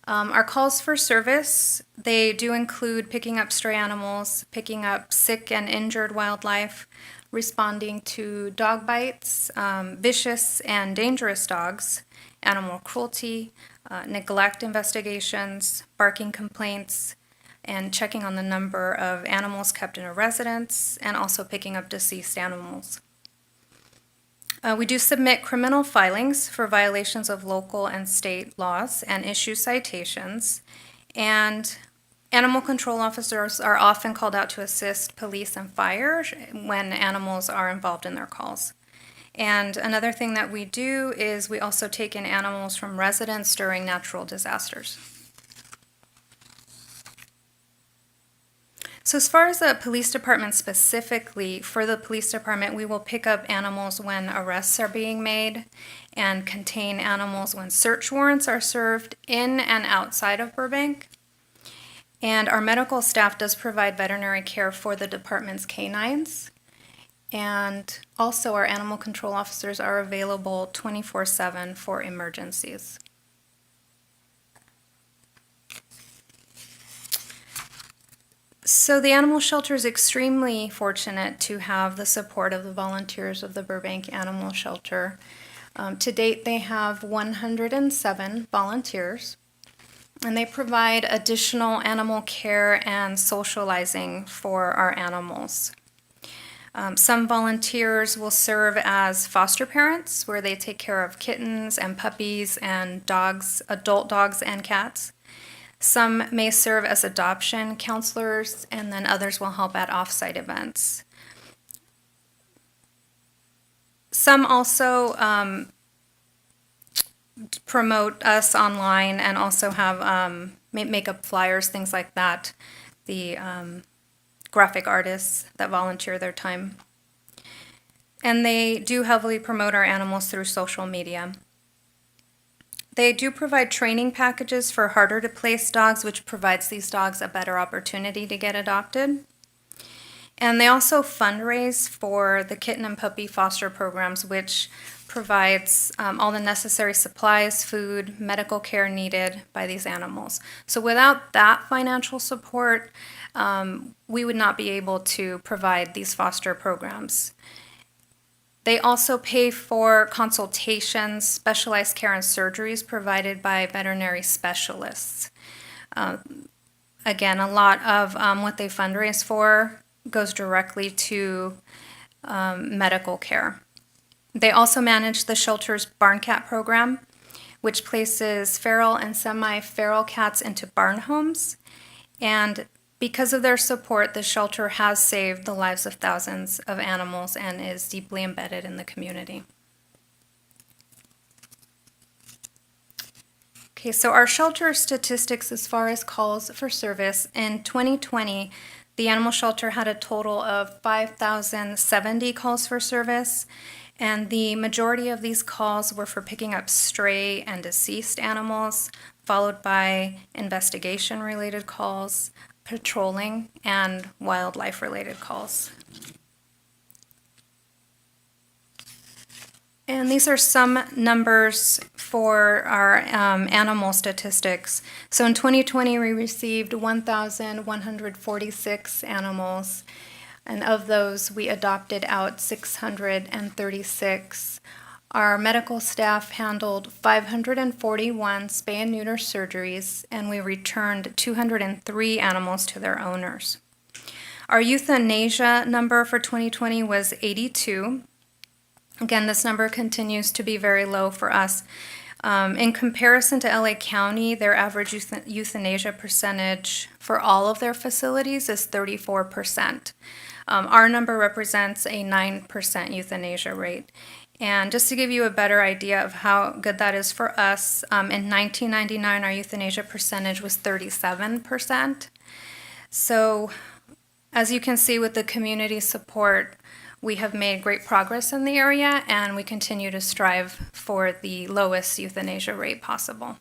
Speaker 16: Our calls for service, they do include picking up stray animals, picking up sick and injured wildlife, responding to dog bites, vicious and dangerous dogs, animal cruelty, neglect investigations, barking complaints, and checking on the number of animals kept in a residence, and also picking up deceased animals. We do submit criminal filings for violations of local and state laws and issue citations. And animal control officers are often called out to assist police and fire when animals are involved in their calls. And another thing that we do is we also take in animals from residents during natural disasters. So as far as the police department specifically, for the police department, we will pick up animals when arrests are being made and contain animals when search warrants are served in and outside of Burbank. And our medical staff does provide veterinary care for the department's canines. And also our animal control officers are available 24/7 for emergencies. So the animal shelter is extremely fortunate to have the support of the volunteers of the Burbank Animal Shelter. To date, they have 107 volunteers, and they provide additional animal care and socializing for our animals. Some volunteers will serve as foster parents, where they take care of kittens and puppies and dogs, adult dogs and cats. Some may serve as adoption counselors, and then others will help at off-site events. Some also promote us online and also have make up flyers, things like that. The graphic artists that volunteer their time. And they do heavily promote our animals through social media. They do provide training packages for harder to place dogs, which provides these dogs a better opportunity to get adopted. And they also fundraise for the kitten and puppy foster programs, which provides all the necessary supplies, food, medical care needed by these animals. So without that financial support, we would not be able to provide these foster programs. They also pay for consultations, specialized care, and surgeries provided by veterinary specialists. Again, a lot of what they fundraise for goes directly to medical care. They also manage the shelter's barn cat program, which places feral and semi-feral cats into barn homes. And because of their support, the shelter has saved the lives of thousands of animals and is deeply embedded in the community. Okay, so our shelter statistics as far as calls for service. In 2020, the animal shelter had a total of 5,070 calls for service, and the majority of these calls were for picking up stray and deceased animals, followed by investigation-related calls, patrolling, and wildlife-related calls. And these are some numbers for our animal statistics. So in 2020, we received 1,146 animals, and of those, we adopted out 636. Our medical staff handled 541 spay and neuter surgeries, and we returned 203 animals to their owners. Our euthanasia number for 2020 was 82. Again, this number continues to be very low for us. In comparison to LA County, their average euthanasia percentage for all of their facilities is 34%. Our number represents a 9% euthanasia rate. And just to give you a better idea of how good that is for us, in 1999, our euthanasia percentage was 37%. So, as you can see with the community support, we have made great progress in the area, and we continue to strive for the lowest euthanasia rate possible.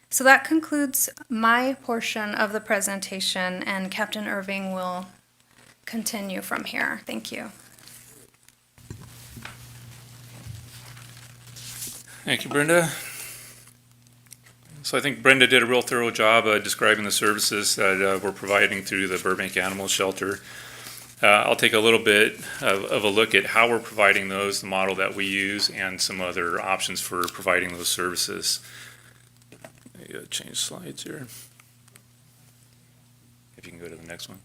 Speaker 16: So that concludes my portion of the presentation, and Captain Irving will continue from here. Thank you.
Speaker 15: Thank you, Brenda. So I think Brenda did a real thorough job describing the services that we're providing through the Burbank Animal Shelter. I'll take a little bit of a look at how we're providing those, the model that we use, and some other options for providing those services. I gotta change slides here. If you can go to the next one.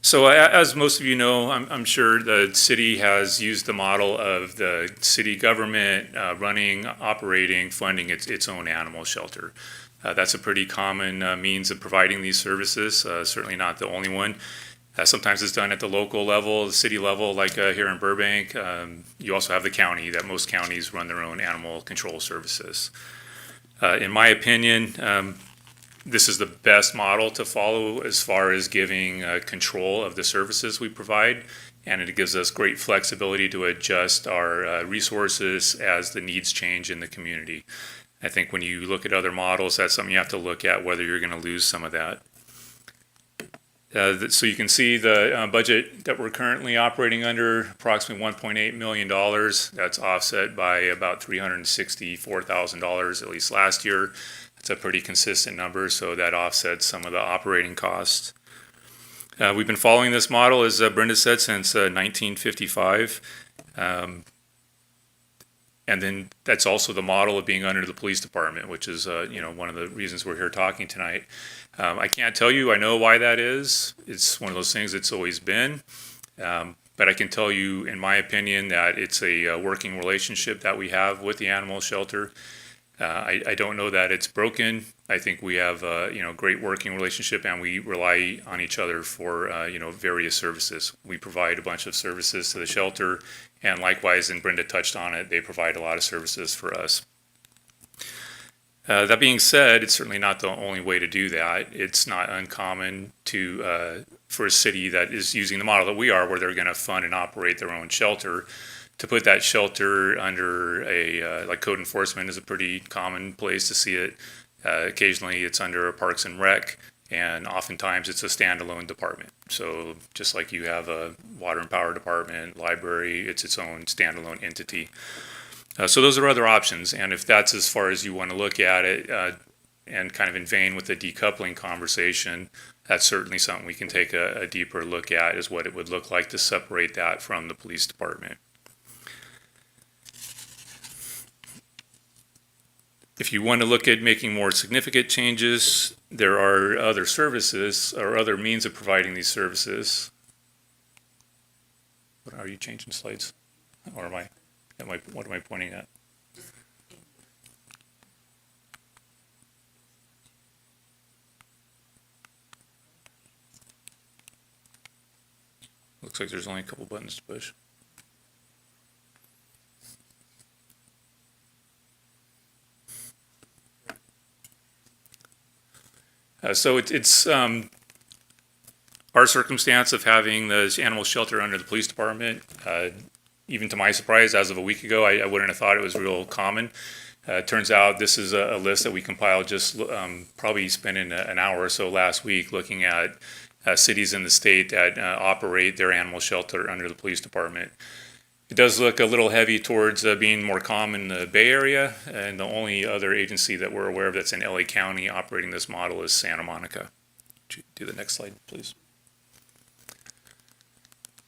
Speaker 15: So as most of you know, I'm sure the city has used the model of the city government running, operating, funding its own animal shelter. That's a pretty common means of providing these services, certainly not the only one. Sometimes it's done at the local level, the city level, like here in Burbank. You also have the county, that most counties run their own animal control services. In my opinion, this is the best model to follow as far as giving control of the services we provide, and it gives us great flexibility to adjust our resources as the needs change in the community. I think when you look at other models, that's something you have to look at, whether you're going to lose some of that. So you can see the budget that we're currently operating under, approximately $1.8 million. That's offset by about $364,000 at least last year. It's a pretty consistent number, so that offsets some of the operating costs. We've been following this model, as Brenda said, since 1955. And then that's also the model of being under the police department, which is one of the reasons we're here talking tonight. I can't tell you I know why that is. It's one of those things it's always been. But I can tell you, in my opinion, that it's a working relationship that we have with the animal shelter. I don't know that it's broken. I think we have a great working relationship, and we rely on each other for various services. We provide a bunch of services to the shelter, and likewise, and Brenda touched on it, they provide a lot of services for us. That being said, it's certainly not the only way to do that. It's not uncommon for a city that is using the model that we are, where they're going to fund and operate their own shelter, to put that shelter under like code enforcement is a pretty common place to see it. Occasionally it's under a Parks and Rec, and oftentimes it's a standalone department. So just like you have a water and power department, library, it's its own standalone entity. So those are other options, and if that's as far as you want to look at it, and kind of in vein with the decoupling conversation, that's certainly something we can take a deeper look at, is what it would look like to separate that from the police department. If you want to look at making more significant changes, there are other services or other means of providing these services. Are you changing slides? Or what am I pointing at? Looks like there's only a couple buttons to push. So it's our circumstance of having the animal shelter under the police department. Even to my surprise, as of a week ago, I wouldn't have thought it was real common. Turns out this is a list that we compiled just probably spending an hour or so last week looking at cities in the state that operate their animal shelter under the police department. It does look a little heavy towards being more common in the Bay Area, and the only other agency that we're aware of that's in LA County operating this model is Santa Monica. Could you do the next slide, please?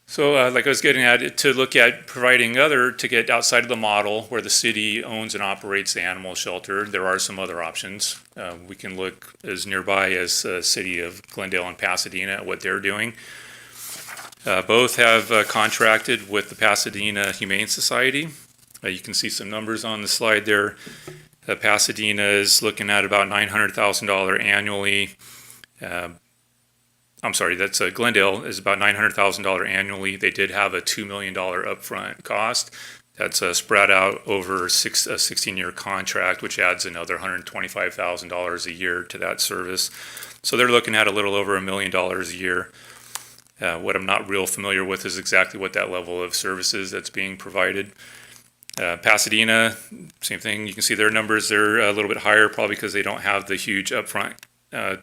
Speaker 15: So like I was getting at, to look at providing to get outside of the model where the city owns and operates the animal shelter, there are some other options. We can look as nearby as the city of Glendale and Pasadena at what they're doing. Both have contracted with the Pasadena Humane Society. You can see some numbers on the slide there. Pasadena is looking at about $900,000 annually. I'm sorry, that's Glendale is about $900,000 annually. They did have a $2 million upfront cost. That's spread out over a 16-year contract, which adds another $125,000 a year to that service. So they're looking at a little over $1 million a year. What I'm not real familiar with is exactly what that level of service is that's being provided. Pasadena, same thing. You can see their numbers. They're a little bit higher, probably because they don't have the huge upfront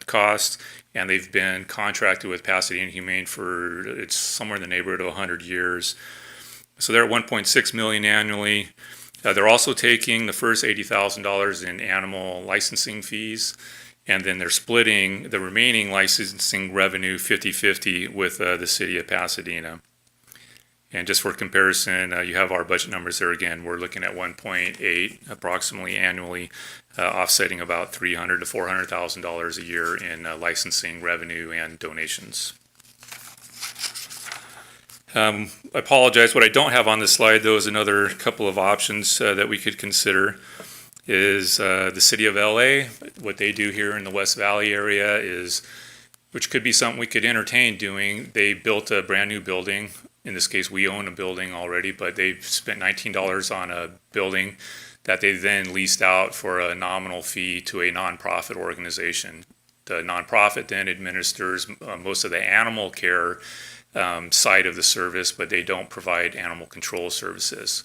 Speaker 15: cost, and they've been contracted with Pasadena Humane for it's somewhere in the neighborhood of 100 years. So they're at $1.6 million annually. They're also taking the first $80,000 in animal licensing fees, and then they're splitting the remaining licensing revenue 50-50 with the city of Pasadena. And just for comparison, you have our budget numbers there again. We're looking at 1.8 approximately annually, offsetting about $300,000 to $400,000 a year in licensing revenue and donations. I apologize. What I don't have on this slide, though, is another couple of options that we could consider. Is the city of LA. What they do here in the West Valley area is, which could be something we could entertain doing. They built a brand new building. In this case, we own a building already, but they spent $19 on a building that they then leased out for a nominal fee to a nonprofit organization. The nonprofit then administers most of the animal care side of the service, but they don't provide animal control services.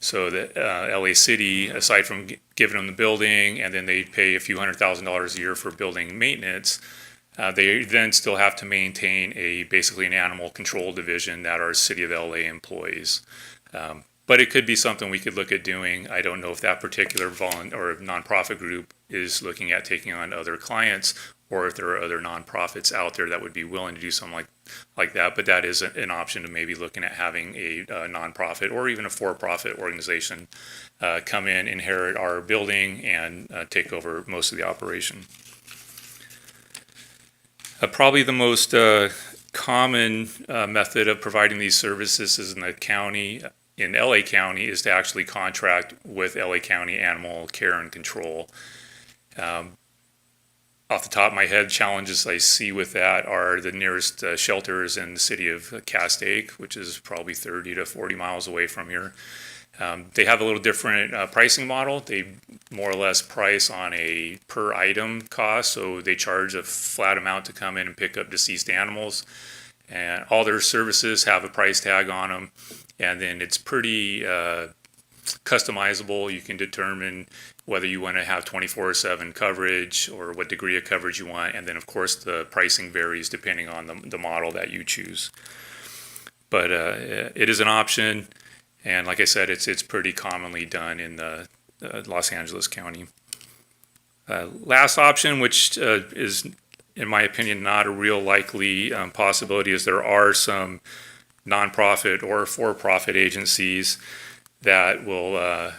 Speaker 15: So the LA City, aside from giving them the building, and then they pay a few $100,000 a year for building maintenance, they then still have to maintain basically an animal control division that are City of LA employees. But it could be something we could look at doing. I don't know if that particular nonprofit group is looking at taking on other clients, or if there are other nonprofits out there that would be willing to do something like that. But that is an option to maybe looking at having a nonprofit or even a for-profit organization come in, inherit our building, and take over most of the operation. Probably the most common method of providing these services is in LA County is to actually contract with LA County Animal Care and Control. Off the top of my head, challenges I see with that are the nearest shelters in the city of Castaic, which is probably 30 to 40 miles away from here. They have a little different pricing model. They more or less price on a per item cost, so they charge a flat amount to come in and pick up deceased animals. And all their services have a price tag on them, and then it's pretty customizable. You can determine whether you want to have 24/7 coverage or what degree of coverage you want, and then of course the pricing varies depending on the model that you choose. But it is an option, and like I said, it's pretty commonly done in the Los Angeles County. Last option, which is in my opinion not a real likely possibility, is there are some nonprofit or for-profit agencies that will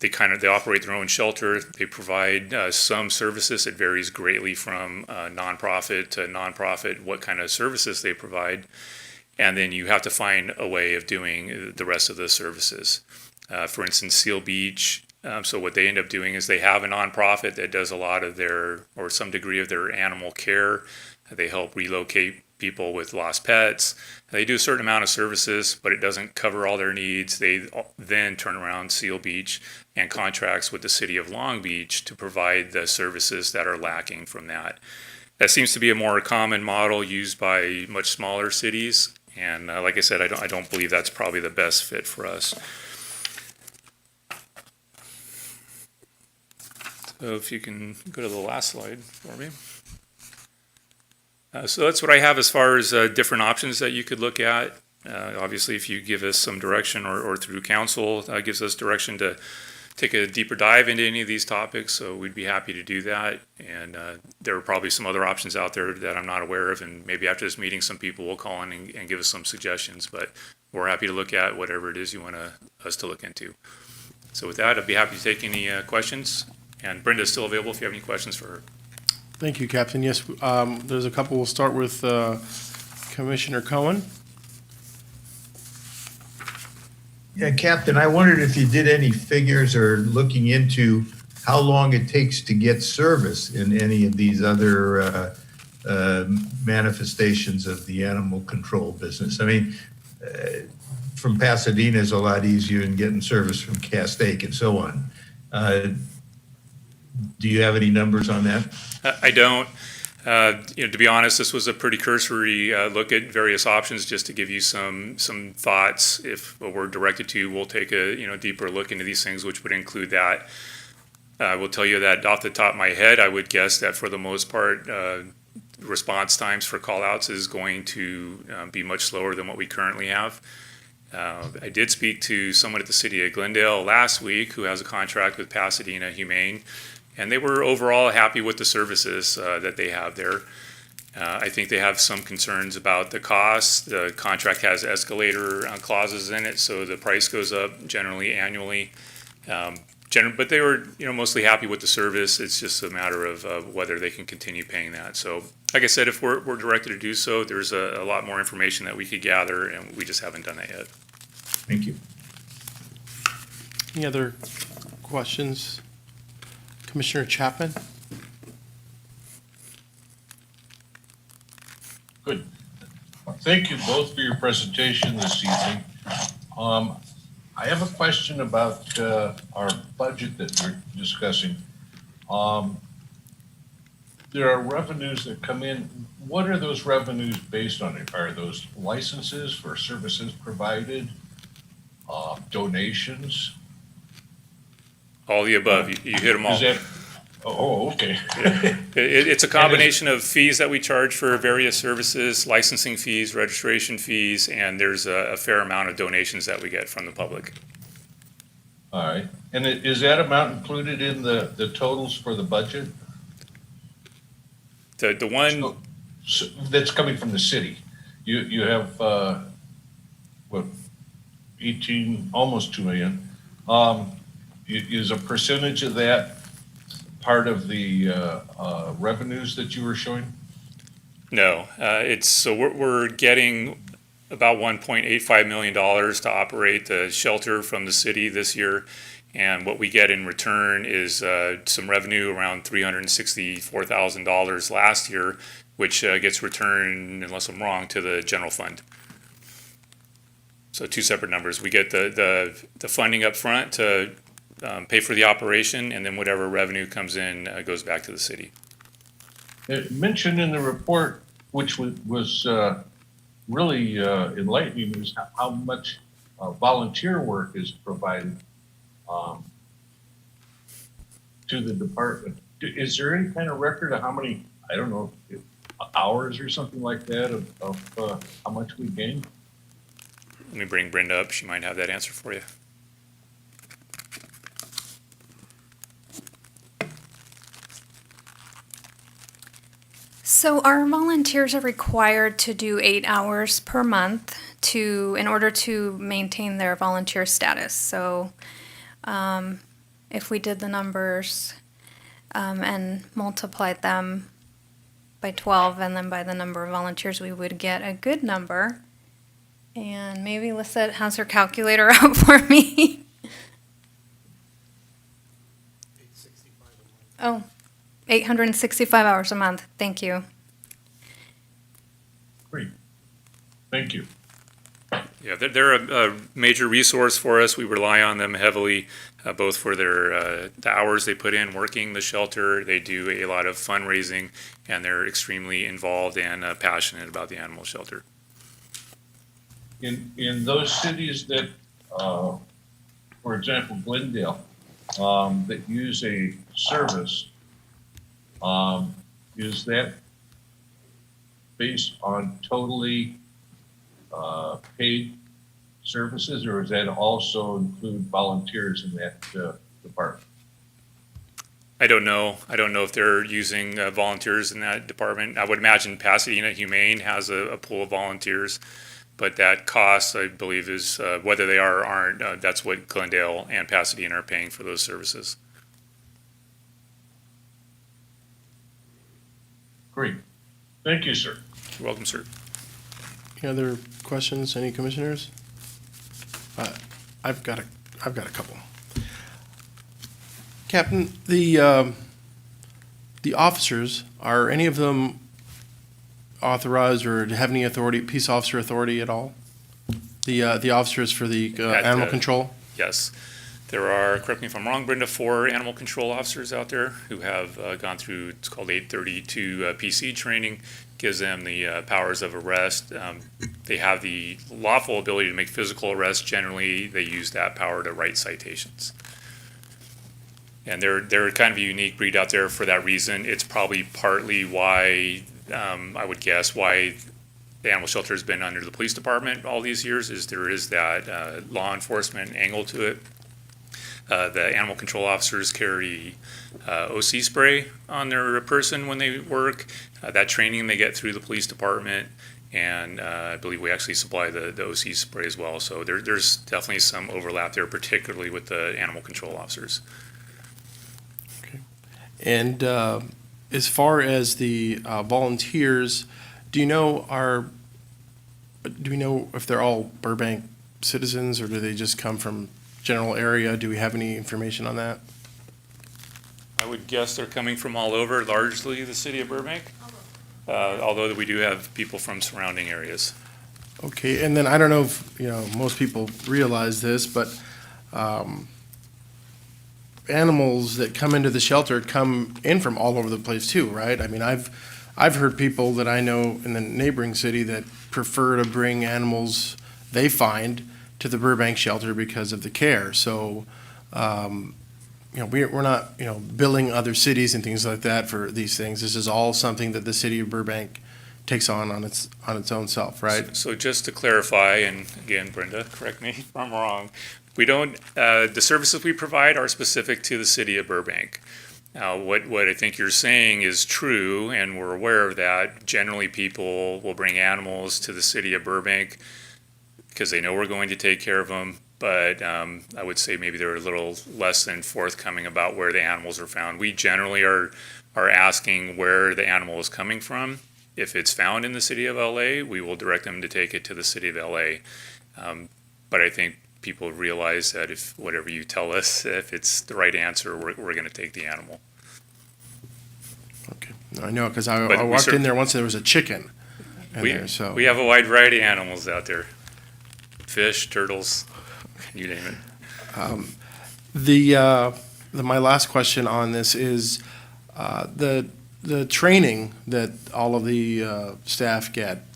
Speaker 15: they operate their own shelter. They provide some services. It varies greatly from nonprofit to nonprofit what kind of services they provide. and then you have to find a way of doing the rest of the services. For instance, Seal Beach. So what they end up doing is they have a nonprofit that does a lot of their, or some degree of their animal care. They help relocate people with lost pets. They do a certain amount of services, but it doesn't cover all their needs. They then turn around Seal Beach and contracts with the city of Long Beach to provide the services that are lacking from that. That seems to be a more common model used by much smaller cities. And like I said, I don't believe that's probably the best fit for us. So if you can go to the last slide for me. So that's what I have as far as different options that you could look at. Obviously, if you give us some direction or through council, gives us direction to take a deeper dive into any of these topics, so we'd be happy to do that. And there are probably some other options out there that I'm not aware of, and maybe after this meeting, some people will call in and give us some suggestions, but we're happy to look at whatever it is you want us to look into. So with that, I'd be happy to take any questions. And Brenda's still available if you have any questions for her.
Speaker 1: Thank you, Captain. Yes, there's a couple. We'll start with Commissioner Cohen.
Speaker 12: Yeah, Captain, I wondered if you did any figures or looking into how long it takes to get service in any of these other manifestations of the animal control business. I mean, from Pasadena is a lot easier than getting service from Castaic and so on. Do you have any numbers on that?
Speaker 15: I don't. To be honest, this was a pretty cursory look at various options just to give you some thoughts. If we're directed to, we'll take a deeper look into these things, which would include that. I will tell you that off the top of my head, I would guess that for the most part, response times for callouts is going to be much slower than what we currently have. I did speak to someone at the city of Glendale last week who has a contract with Pasadena Humane, and they were overall happy with the services that they have there. I think they have some concerns about the cost. The contract has escalator clauses in it, so the price goes up generally annually. But they were, mostly happy with the service. It's just a matter of whether they can continue paying that. So, like I said, if we're directed to do so, there's a lot more information that we could gather, and we just haven't done that yet.
Speaker 12: Thank you.
Speaker 1: Any other questions? Commissioner Chapman?
Speaker 3: Good. Thank you both for your presentation this evening. I have a question about our budget that we're discussing. There are revenues that come in. What are those revenues based on? Are those licenses for services provided, donations?
Speaker 15: All the above. You hit them all.
Speaker 3: Okay.
Speaker 15: It's a combination of fees that we charge for various services, licensing fees, registration fees, and there's a fair amount of donations that we get from the public.
Speaker 3: All right. And is that amount included in the totals for the budget?
Speaker 15: The one
Speaker 3: so that's coming from the city. You have what, 18, almost 2 million. Is a percentage of that part of the revenues that you were showing?
Speaker 15: No, we're getting about $1.85 million to operate the shelter from the city this year, and what we get in return is some revenue around $364,000 last year, which gets returned, unless I'm wrong, to the general fund. So two separate numbers. We get the funding up front to pay for the operation, and then whatever revenue comes in goes back to the city.
Speaker 3: It mentioned in the report, which was really enlightening, is how much volunteer work is provided to the department. Is there any kind of record of how many, I don't know, hours or something like that of how much we gain?
Speaker 15: Let me bring Brenda up. She might have that answer for you.
Speaker 16: So our volunteers are required to do 8 hours per month in order to maintain their volunteer status. So if we did the numbers and multiplied them by 12 and then by the number of volunteers, we would get a good number. And maybe Lisette has her calculator out for me. Oh, 865 hours a month. Thank you.
Speaker 3: Great. Thank you.
Speaker 15: Yeah, they're a major resource for us. We rely on them heavily, both for their the hours they put in working the shelter. They do a lot of fundraising, and they're extremely involved and passionate about the animal shelter.
Speaker 3: In those cities that, for example, Glendale, that use a service, is that based on totally paid services, or does that also include volunteers in that department?
Speaker 15: I don't know. I don't know if they're using volunteers in that department. I would imagine Pasadena Humane has a pool of volunteers, but that cost, I believe, is whether they are or aren't. That's what Glendale and Pasadena are paying for those services.
Speaker 3: Great. Thank you, sir.
Speaker 15: You're welcome, sir.
Speaker 1: Any other questions? Any commissioners? I've got a couple. Captain, the officers, are any of them authorized or have any authority, peace officer authority at all? The officers for the animal control?
Speaker 15: Yes. There are, correct me if I'm wrong, Brenda, 4 animal control officers out there who have gone through, it's called 832 PC training, gives them the powers of arrest. They have the lawful ability to make physical arrests. Generally, they use that power to write citations. And they're kind of a unique breed out there for that reason. It's probably partly why, I would guess, why the animal shelter has been under the police department all these years, is there is that law enforcement angle to it. The animal control officers carry OC spray on their person when they work. That training they get through the police department, and I believe we actually supply the OC spray as well. So there's definitely some overlap there, particularly with the animal control officers.
Speaker 1: Okay. And as far as the volunteers, do we know if they're all Burbank citizens, or do they just come from general area? Do we have any information on that?
Speaker 15: I would guess they're coming from all over, largely the city of Burbank, although we do have people from surrounding areas.
Speaker 1: Okay, and then I don't know if most people realize this, but animals that come into the shelter come in from all over the place too, right? I mean, I've heard people that I know in the neighboring city that prefer to bring animals they find to the Burbank shelter because of the care. So, we're not, billing other cities and things like that for these things. This is all something that the city of Burbank takes on its own self, right?
Speaker 15: So just to clarify, and again, Brenda, correct me if I'm wrong, we don't, the services we provide are specific to the city of Burbank. Now, what I think you're saying is true, and we're aware of that. Generally, people will bring animals to the city of Burbank because they know we're going to take care of them, but I would say maybe they're a little less than forthcoming about where the animals are found. We generally are asking where the animal is coming from. If it's found in the city of LA, we will direct them to take it to the city of LA. But I think people realize that if whatever you tell us, if it's the right answer, we're going to take the animal.
Speaker 1: Okay, I know, because I walked in there once and there was a chicken in there, so.
Speaker 15: We have a wide variety of animals out there. Fish, turtles, you name it.
Speaker 1: My last question on this is the training that all of the staff get.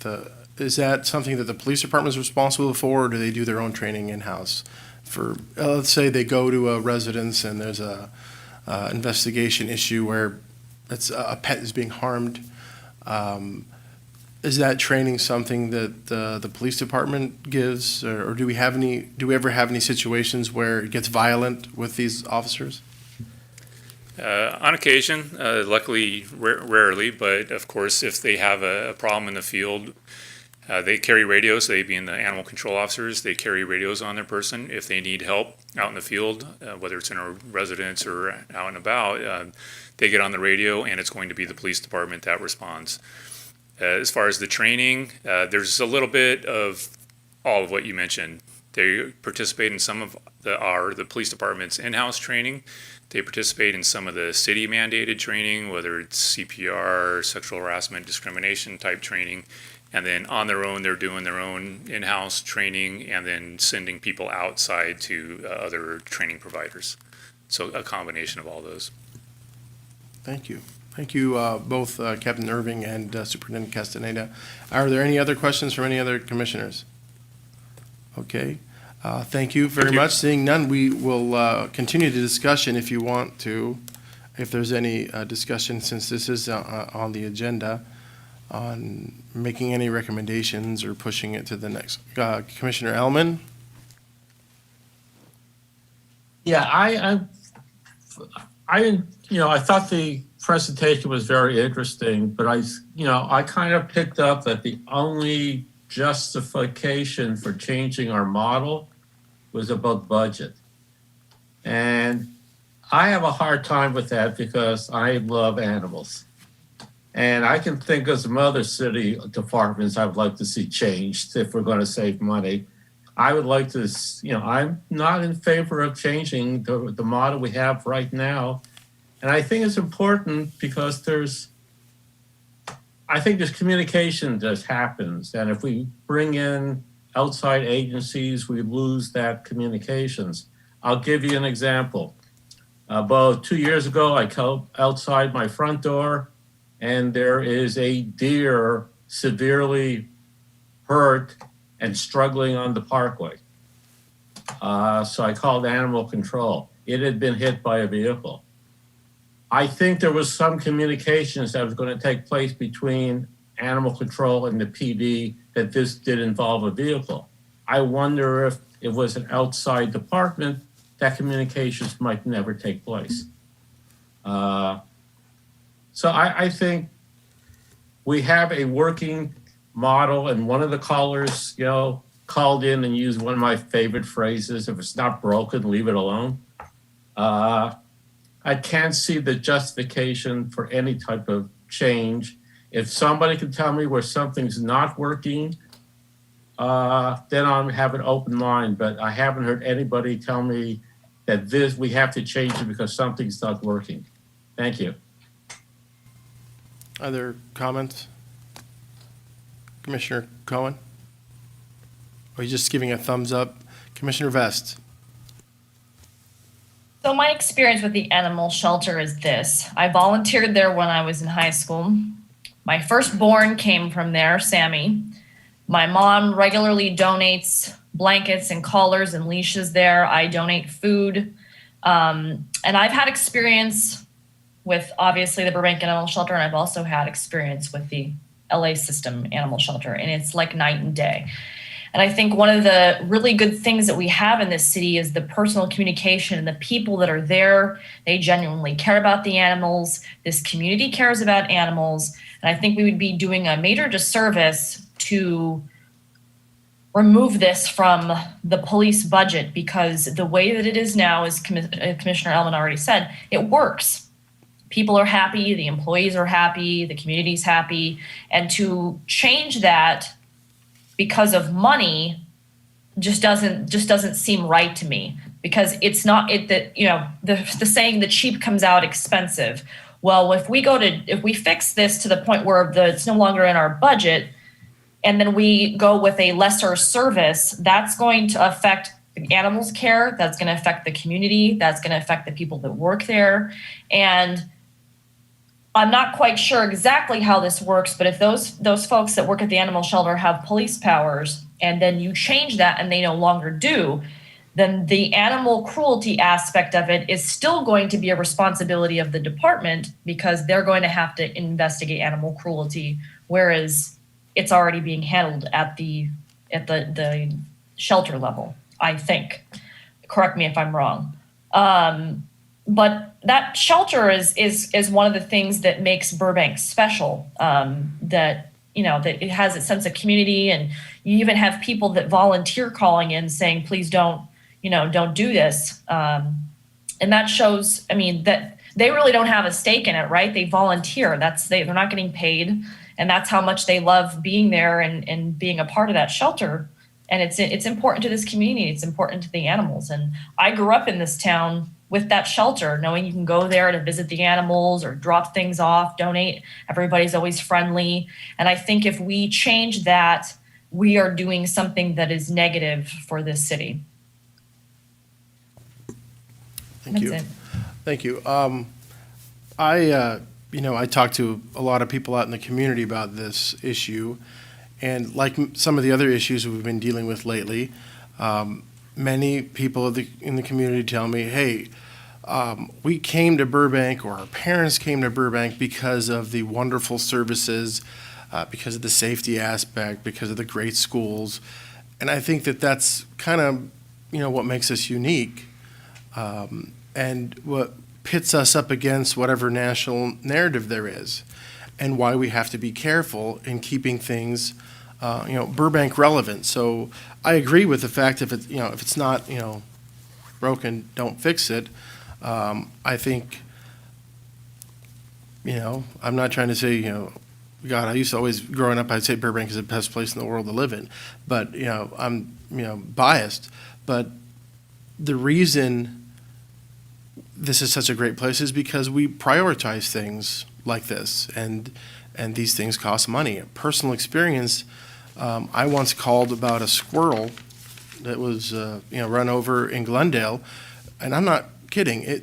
Speaker 1: Is that something that the police department is responsible for, or do they do their own training in-house? For let's say they go to a residence and there's a investigation issue where a pet is being harmed. Is that training something that the police department gives, or do we ever have any situations where it gets violent with these officers?
Speaker 15: On occasion, luckily rarely, but of course, if they have a problem in the field, they carry radios. They being the animal control officers, they carry radios on their person. If they need help out in the field, whether it's in a residence or out and about, they get on the radio, and it's going to be the police department that responds. As far as the training, there's a little bit of all of what you mentioned. They participate in some of the police department's in-house training. They participate in some of the city mandated training, whether it's CPR, sexual harassment, discrimination type training. And then on their own, they're doing their own in-house training and then sending people outside to other training providers. So a combination of all those.
Speaker 1: Thank you. Thank you, both Captain Irving and Superintendent Castaneda. Are there any other questions from any other commissioners? Okay. Thank you very much. Seeing none, we will continue the discussion if you want to, if there's any discussion, since this is on the agenda, on making any recommendations or pushing it to the next. Commissioner Elman?
Speaker 14: Yeah, I thought the presentation was very interesting, but I kind of picked up that the only justification for changing our model was about budget. And I have a hard time with that because I love animals. And I can think of some other city departments I would like to see changed if we're going to save money. I would like to, I'm not in favor of changing the model we have right now. And I think it's important because there's communication that happens. And if we bring in outside agencies, we lose that communications. I'll give you an example. About 2 years ago, I came outside my front door and there is a deer severely hurt and struggling on the parkway. So I called animal control. It had been hit by a vehicle. I think there was some communications that was going to take place between animal control and the PD that this did involve a vehicle. I wonder if it was an outside department, that communications might never take place. So I think we have a working model, and one of the callers, called in and used one of my favorite phrases: if it's not broken, leave it alone. I can't see the justification for any type of change. If somebody can tell me where something's not working, then I'll have an open mind. But I haven't heard anybody tell me that we have to change it because something's not working. Thank you.
Speaker 1: Other comments? Commissioner Cohen? Or are you just giving a thumbs up? Commissioner Vest?
Speaker 11: So my experience with the animal shelter is this. I volunteered there when I was in high school. My firstborn came from there, Sammy. My mom regularly donates blankets and collars and leashes there. I donate food. And I've had experience with, obviously, the Burbank Animal Shelter, and I've also had experience with the LA System Animal Shelter, and it's like night and day. And I think one of the really good things that we have in this city is the personal communication and the people that are there. They genuinely care about the animals. This community cares about animals. And I think we would be doing a major disservice to remove this from the police budget, because the way that it is now, as Commissioner Elman already said, it works. People are happy, the employees are happy, the community's happy. And to change that because of money just doesn't seem right to me, because it's not the saying, the cheap comes out expensive. Well, if we fix this to the point where it's no longer in our budget, and then we go with a lesser service, that's going to affect the animals' care, that's going to affect the community, that's going to affect the people that work there. And I'm not quite sure exactly how this works, but if those folks that work at the animal shelter have police powers, and then you change that and they no longer do, then the animal cruelty aspect of it is still going to be a responsibility of the department, because they're going to have to investigate animal cruelty, whereas it's already being handled at the shelter level, I think. Correct me if I'm wrong. But that shelter is one of the things that makes Burbank special, that it has a sense of community, and you even have people that volunteer calling in saying, please don't do this. And that shows, that they really don't have a stake in it, right? They volunteer. They're not getting paid, and that's how much they love being there and being a part of that shelter. And it's important to this community. It's important to the animals. And I grew up in this town with that shelter, knowing you can go there to visit the animals or drop things off, donate. Everybody's always friendly. And I think if we change that, we are doing something that is negative for this city.
Speaker 1: Thank you.
Speaker 11: That's it.
Speaker 1: Thank you. I talked to a lot of people out in the community about this issue, and like some of the other issues we've been dealing with lately, many people in the community tell me, hey, we came to Burbank, or our parents came to Burbank because of the wonderful services, because of the safety aspect, because of the great schools. And I think that that's kind of, what makes us unique, and what pits us up against whatever national narrative there is, and why we have to be careful in keeping things, Burbank relevant. So I agree with the fact if it's not, broken, don't fix it. I think, I'm not trying to say, God, I used to always, growing up, I'd say Burbank is the best place in the world to live in. But, I'm, biased. But the reason this is such a great place is because we prioritize things like this, and these things cost money. Personal experience, I once called about a squirrel that was, run over in Glendale, and I'm not kidding.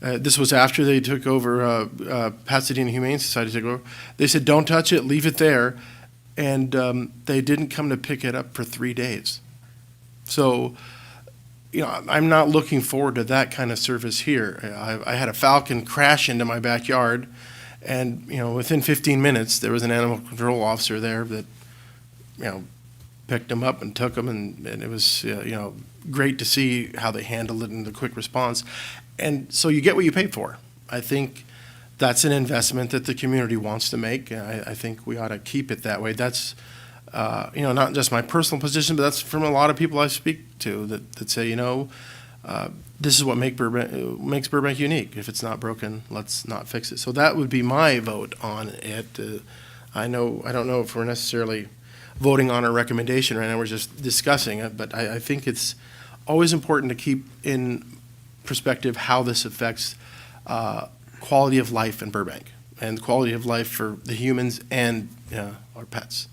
Speaker 1: This was after they took over, Pasadena Humane Society took over. They said, don't touch it, leave it there, and they didn't come to pick it up for 3 days. So, I'm not looking forward to that kind of service here. I had a falcon crash into my backyard, and, within 15 minutes, there was an animal control officer there that, picked him up and took him, and it was, great to see how they handled it and the quick response. And so you get what you pay for. I think that's an investment that the community wants to make, and I think we ought to keep it that way. That's, not just my personal position, but that's from a lot of people I speak to that say, this is what makes Burbank unique. If it's not broken, let's not fix it. So that would be my vote on it. I don't know if we're necessarily voting on a recommendation right now. We're just discussing it, but I think it's always important to keep in perspective how this affects quality of life in Burbank and quality of life for the humans and our pets.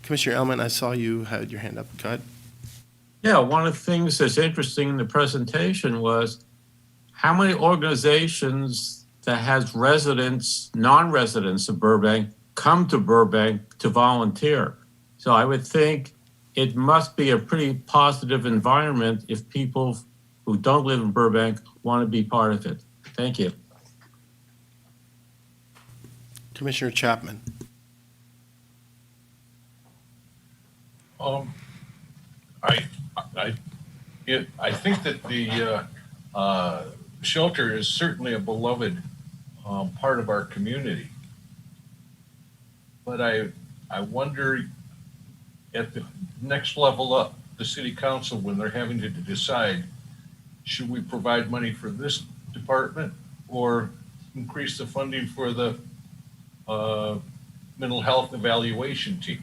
Speaker 1: Commissioner Elman, I saw you had your hand up. Go ahead.
Speaker 14: Yeah, one of the things that's interesting in the presentation was how many organizations that has residents, non-residents of Burbank, come to Burbank to volunteer. So I would think it must be a pretty positive environment if people who don't live in Burbank want to be part of it. Thank you.
Speaker 1: Commissioner Chapman.
Speaker 3: I think that the shelter is certainly a beloved part of our community. But I wonder at the next level up, the city council, when they're having to decide, should we provide money for this department or increase the funding for the mental health evaluation team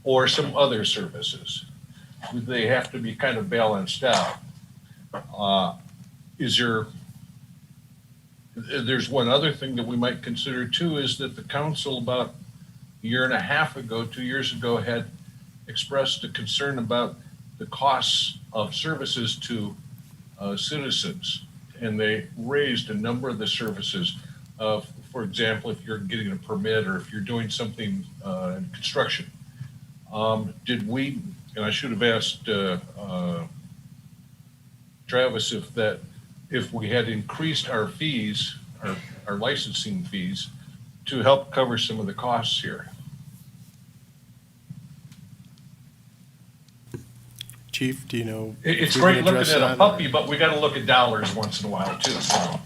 Speaker 3: or some other services? They have to be kind of balanced out. There's one other thing that we might consider too, is that the council about a year and a half ago, 2 years ago, had expressed a concern about the costs of services to citizens. And they raised a number of the services. For example, if you're getting a permit or if you're doing something in construction. Did we, and I should have asked Travis if we had increased our fees, our licensing fees, to help cover some of the costs here.
Speaker 1: Chief, do you know?
Speaker 3: It's great looking at a puppy, but we got to look at dollars once in a while too. So.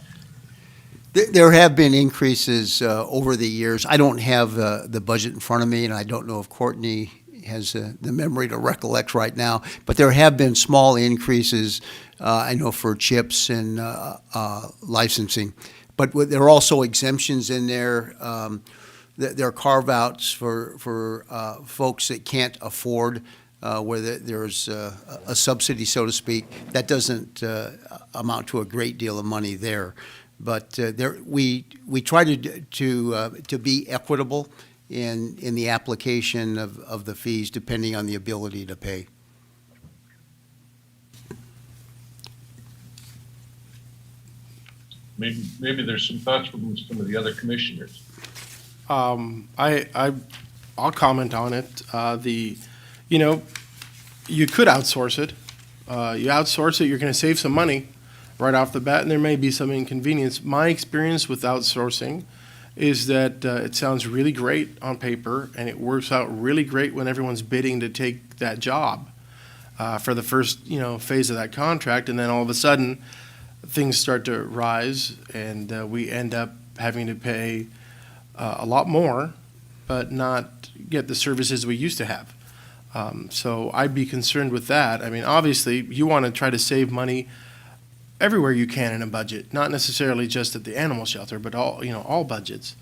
Speaker 10: There have been increases over the years. I don't have the budget in front of me, and I don't know if Courtney has the memory to recollect right now, but there have been small increases, I know, for chips and licensing. But there are also exemptions in there. There are carve-outs for folks that can't afford where there's a subsidy, so to speak. That doesn't amount to a great deal of money there. But we try to be equitable in the application of the fees, depending on the ability to pay.
Speaker 3: Maybe there's some thoughts from some of the other commissioners.
Speaker 1: I'll comment on it. You could outsource it. You outsource it, you're going to save some money right off the bat, and there may be some inconvenience. My experience with outsourcing is that it sounds really great on paper, and it works out really great when everyone's bidding to take that job for the first phase of that contract, and then all of a sudden things start to rise, and we end up having to pay a lot more, but not get the services we used to have. So I'd be concerned with that. I mean, obviously, you want to try to save money everywhere you can in a budget, not necessarily just at the animal shelter, but all budgets.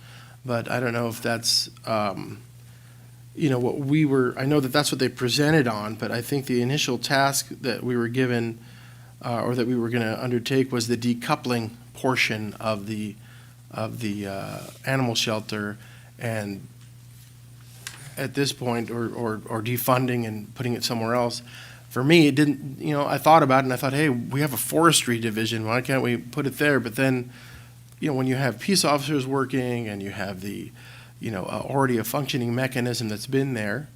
Speaker 1: But I don't know if that's, what we were, I know that that's what they presented on, but I think the initial task that we were given or that we were going to undertake was the decoupling portion of the animal shelter, and at this point, or defunding and putting it somewhere else. For me, it didn't, I thought about it and I thought, hey, we have a forestry division, why can't we put it there? But then, when you have peace officers working and you have the, already a functioning mechanism that's been there,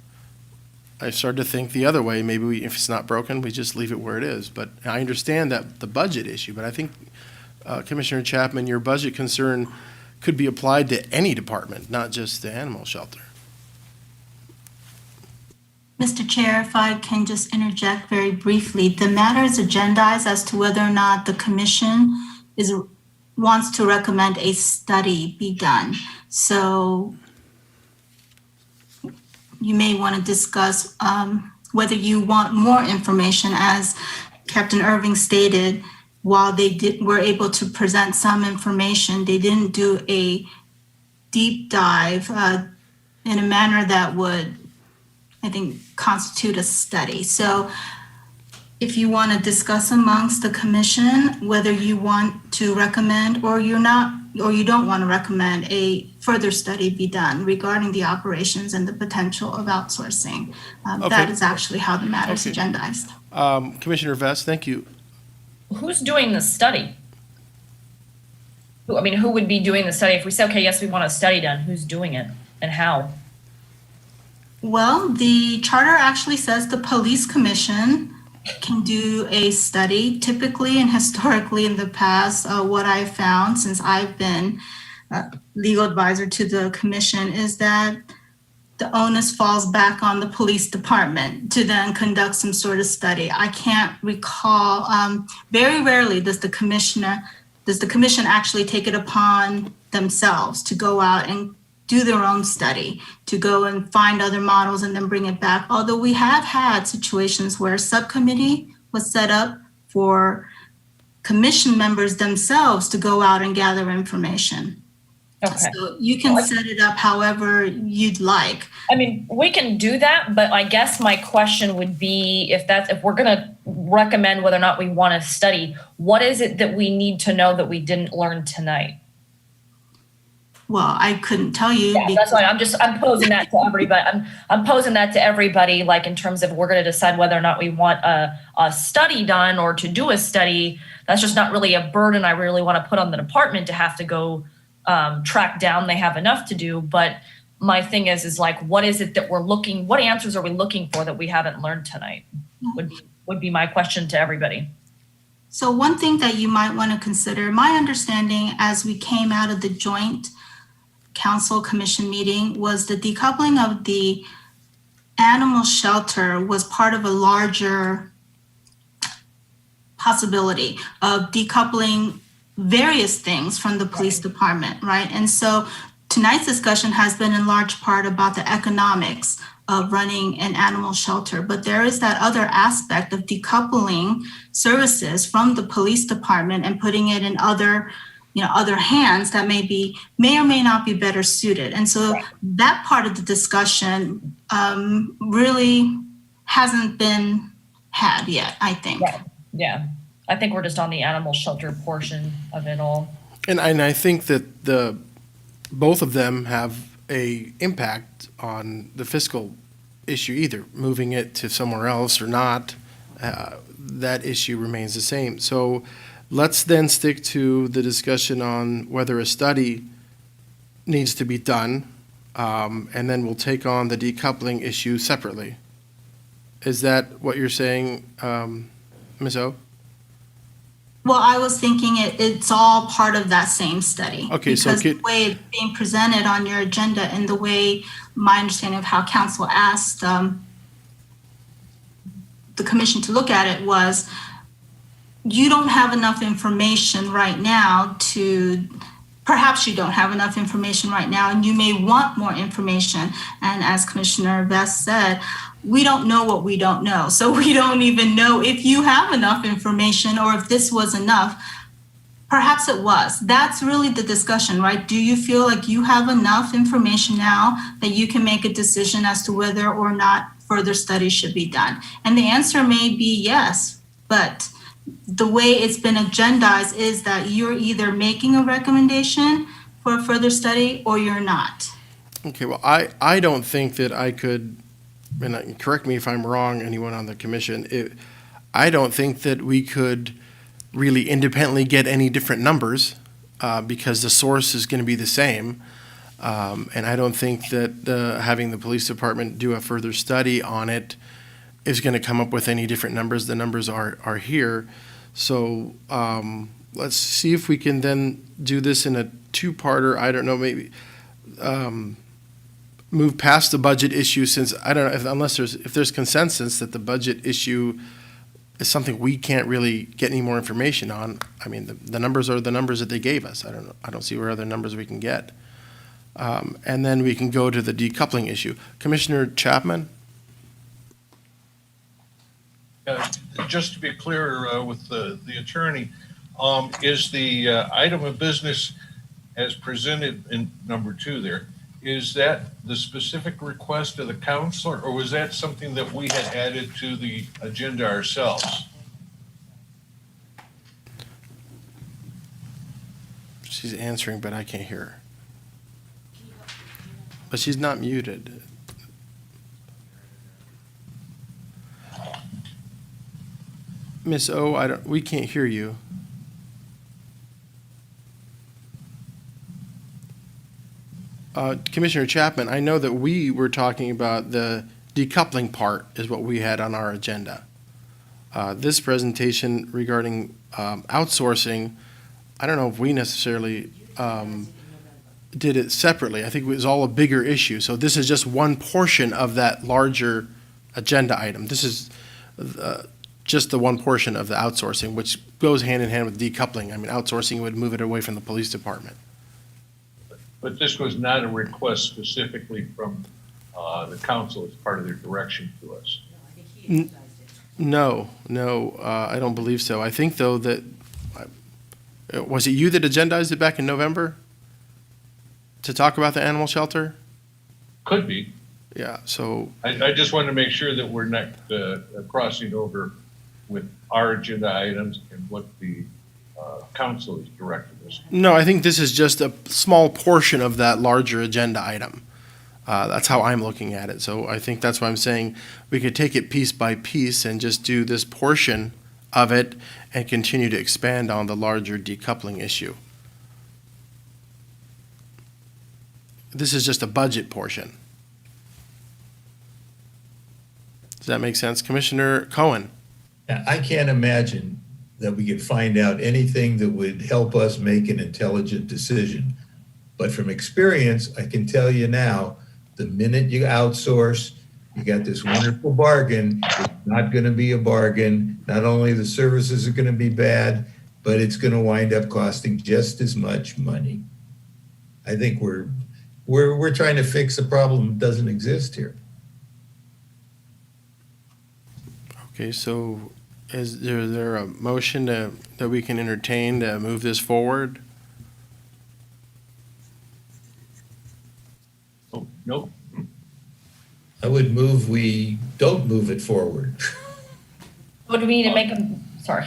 Speaker 1: I started to think the other way. Maybe if it's not broken, we just leave it where it is. But I understand that the budget issue, but I think, Commissioner Chapman, your budget concern could be applied to any department, not just the animal shelter.
Speaker 17: Mr. Chair, if I can just interject very briefly, the matter is agendized as to whether or not the commission wants to recommend a study be done. So you may want to discuss whether you want more information. As Captain Irving stated, while they were able to present some information, they didn't do a deep dive in a manner that would, I think, constitute a study. So if you want to discuss amongst the commission whether you want to recommend or you don't want to recommend a further study be done regarding the operations and the potential of outsourcing.
Speaker 1: Okay.
Speaker 17: That is actually how the matter is agendized.
Speaker 1: Commissioner Vest, thank you.
Speaker 11: Who's doing the study? Who would be doing the study? If we say, okay, yes, we want a study done, who's doing it and how?
Speaker 17: Well, the charter actually says the police commission can do a study. Typically and historically in the past, what I've found since I've been legal advisor to the commission is that the onus falls back on the police department to then conduct some sort of study. I can't recall, very rarely does the commission actually take it upon themselves to go out and do their own study, to go and find other models and then bring it back. Although we have had situations where a subcommittee was set up for commission members themselves to go out and gather information.
Speaker 11: Okay.
Speaker 17: So you can set it up however you'd like.
Speaker 11: We can do that, but I guess my question would be if we're going to recommend whether or not we want to study, what is it that we need to know that we didn't learn tonight?
Speaker 17: Well, I couldn't tell you.
Speaker 11: Yeah, that's why I'm posing that to everybody. I'm posing that to everybody, like in terms of we're going to decide whether or not we want a study done or to do a study. That's just not really a burden I really want to put on the department to have to go track down. They have enough to do. But my thing is like, what is it that what answers are we looking for that we haven't learned tonight? Would be my question to everybody.
Speaker 17: So one thing that you might want to consider, my understanding as we came out of the joint council commission meeting was the decoupling of the animal shelter was part of a larger possibility of decoupling various things from the police department, right? And so tonight's discussion has been in large part about the economics of running an animal shelter, but there is that other aspect of decoupling services from the police department and putting it in other hands that may or may not be better suited. And so that part of the discussion really hasn't been had yet, I think.
Speaker 11: Yeah. I think we're just on the animal shelter portion of it all.
Speaker 1: And I think that both of them have a impact on the fiscal issue, either moving it to somewhere else or not. That issue remains the same. So let's then stick to the discussion on whether a study needs to be done, and then we'll take on the decoupling issue separately. Is that what you're saying, Ms. O?
Speaker 17: Well, I was thinking it's all part of that same study.
Speaker 1: Okay, so
Speaker 17: because the way it's being presented on your agenda and the way my understanding of how council asked the commission to look at it was, you don't have enough information right now perhaps you don't have enough information right now, and you may want more information. And as Commissioner Vest said, we don't know what we don't know. So we don't even know if you have enough information or if this was enough. Perhaps it was. That's really the discussion, right? Do you feel like you have enough information now that you can make a decision as to whether or not further studies should be done? And the answer may be yes, but the way it's been agendized is that you're either making a recommendation for a further study or you're not.
Speaker 1: Okay, well, I don't think that I could, and correct me if I'm wrong, anyone on the commission, I don't think that we could really independently get any different numbers because the source is going to be the same. And I don't think that having the police department do a further study on it is going to come up with any different numbers. The numbers are here. So let's see if we can then do this in a two-parter. I don't know, maybe move past the budget issue, since I don't know if there's consensus that the budget issue is something we can't really get any more information on. I mean, the numbers are the numbers that they gave us. I don't see where other numbers we can get. And then we can go to the decoupling issue. Commissioner Chapman?
Speaker 3: Just to be clear with the attorney, is the item of business as presented in number 2 there, is that the specific request of the counselor, or was that something that we had added to the agenda ourselves?
Speaker 1: She's answering, but I can't hear her. But she's not muted. Miss O, we can't hear you. Commissioner Chapman, I know that we were talking about the decoupling part is what we had on our agenda. This presentation regarding outsourcing, I don't know if we necessarily did it separately. I think it was all a bigger issue. So this is just one portion of that larger agenda item. This is just the one portion of the outsourcing, which goes hand in hand with decoupling. I mean, outsourcing would move it away from the police department.
Speaker 3: But this was not a request specifically from the council as part of their direction to us.
Speaker 1: No, I don't believe so. I think, though, that, was it you that agendized it back in November to talk about the animal shelter?
Speaker 3: Could be.
Speaker 1: Yeah, so.
Speaker 3: I just want to make sure that we're not crossing over with our agenda items and what the council is directing us.
Speaker 1: No, I think this is just a small portion of that larger agenda item. That's how I'm looking at it. So I think that's why I'm saying we could take it piece by piece and just do this portion of it and continue to expand on the larger decoupling issue. This is just a budget portion. Does that make sense? Commissioner Cohen?
Speaker 12: I can't imagine that we could find out anything that would help us make an intelligent decision. But from experience, I can tell you now, the minute you outsource, you got this wonderful bargain. It's not going to be a bargain. Not only the services are going to be bad, but it's going to wind up costing just as much money. I think we're trying to fix a problem that doesn't exist here.
Speaker 1: Okay, so is there a motion that we can entertain to move this forward?
Speaker 3: Oh, nope.
Speaker 12: I would move we don't move it forward.
Speaker 11: What do we need to make a, sorry.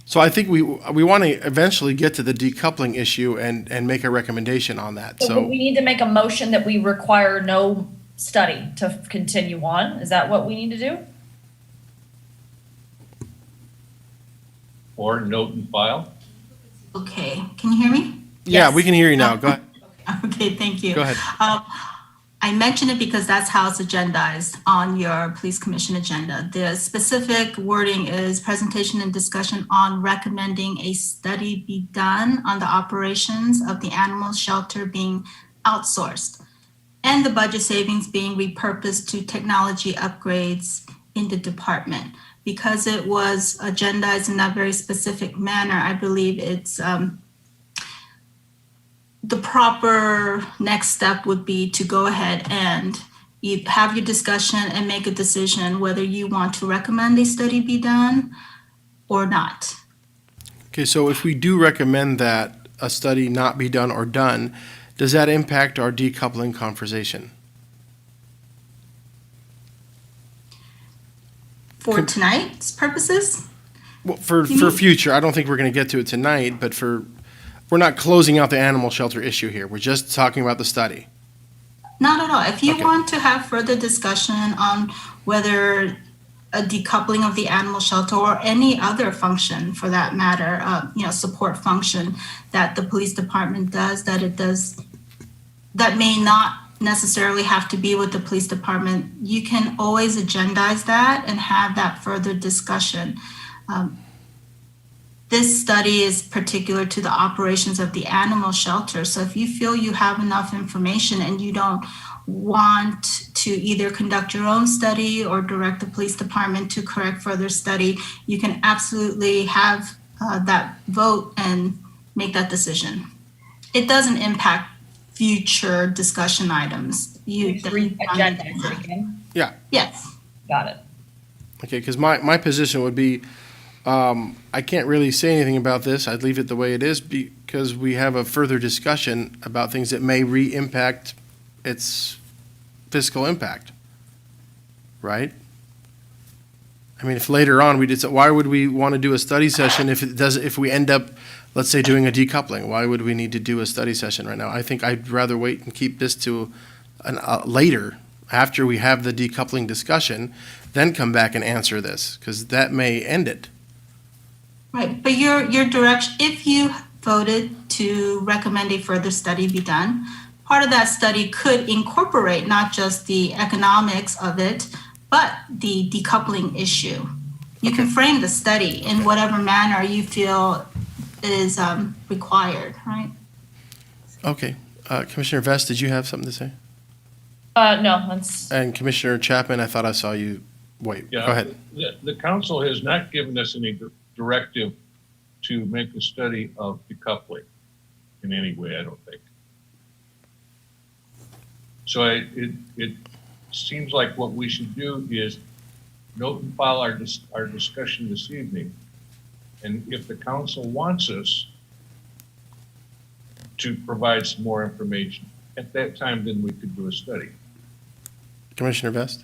Speaker 1: So I think we want to eventually get to the decoupling issue and make a recommendation on that.
Speaker 11: So
Speaker 1: So
Speaker 11: we need to make a motion that we require no study to continue on. Is that what we need to do?
Speaker 3: Or note and file?
Speaker 17: Okay, can you hear me?
Speaker 1: yeah, we can hear you now. Go ahead.
Speaker 17: Okay, thank you.
Speaker 1: Go ahead.
Speaker 17: I mention it because that's how it's agendized on your police commission agenda. The specific wording is presentation and discussion on recommending a study be done on the operations of the animal shelter being outsourced and the budget savings being repurposed to technology upgrades in the department. Because it was agendized in that very specific manner, I believe it's the proper next step would be to go ahead and have your discussion and make a decision whether you want to recommend a study be done or not.
Speaker 1: Okay, so if we do recommend that a study not be done or done, does that impact our decoupling conversation?
Speaker 17: For tonight's purposes?
Speaker 1: Well, for future, I don't think we're going to get to it tonight, but we're not closing out the animal shelter issue here. We're just talking about the study.
Speaker 17: Not at all. If you
Speaker 1: Okay.
Speaker 17: want to have further discussion on whether a decoupling of the animal shelter or any other function for that matter, support function that the police department does, that may not necessarily have to be with the police department, you can always agendize that and have that further discussion. This study is particular to the operations of the animal shelter. So if you feel you have enough information and you don't want to either conduct your own study or direct the police department to correct further study, you can absolutely have that vote and make that decision. It doesn't impact future discussion items.
Speaker 11: Agendize it again.
Speaker 1: Yeah.
Speaker 17: Yes.
Speaker 11: Got it.
Speaker 1: Okay, because my position would be, I can't really say anything about this. I'd leave it the way it is because we have a further discussion about things that may re-impact its fiscal impact, right? I mean, if later on why would we want to do a study session if we end up, let's say, doing a decoupling? Why would we need to do a study session right now? I think I'd rather wait and keep this to later, after we have the decoupling discussion, then come back and answer this, because that may end it.
Speaker 17: Right, but your direction, if you voted to recommend a further study be done, part of that study could incorporate not just the economics of it, but the decoupling issue. You can frame the study in whatever manner you feel is required, right?
Speaker 1: Okay. Commissioner Vest, did you have something to say?
Speaker 11: No, that's.
Speaker 1: And Commissioner Chapman, I thought I saw you. Wait,
Speaker 3: Yeah,
Speaker 1: go ahead.
Speaker 3: The council has not given us any directive to make a study of decoupling in any way, I don't think. So it seems like what we should do is note and file our discussion this evening. And if the council wants us to provide some more information, at that time, then we could do a study.
Speaker 1: Commissioner Vest?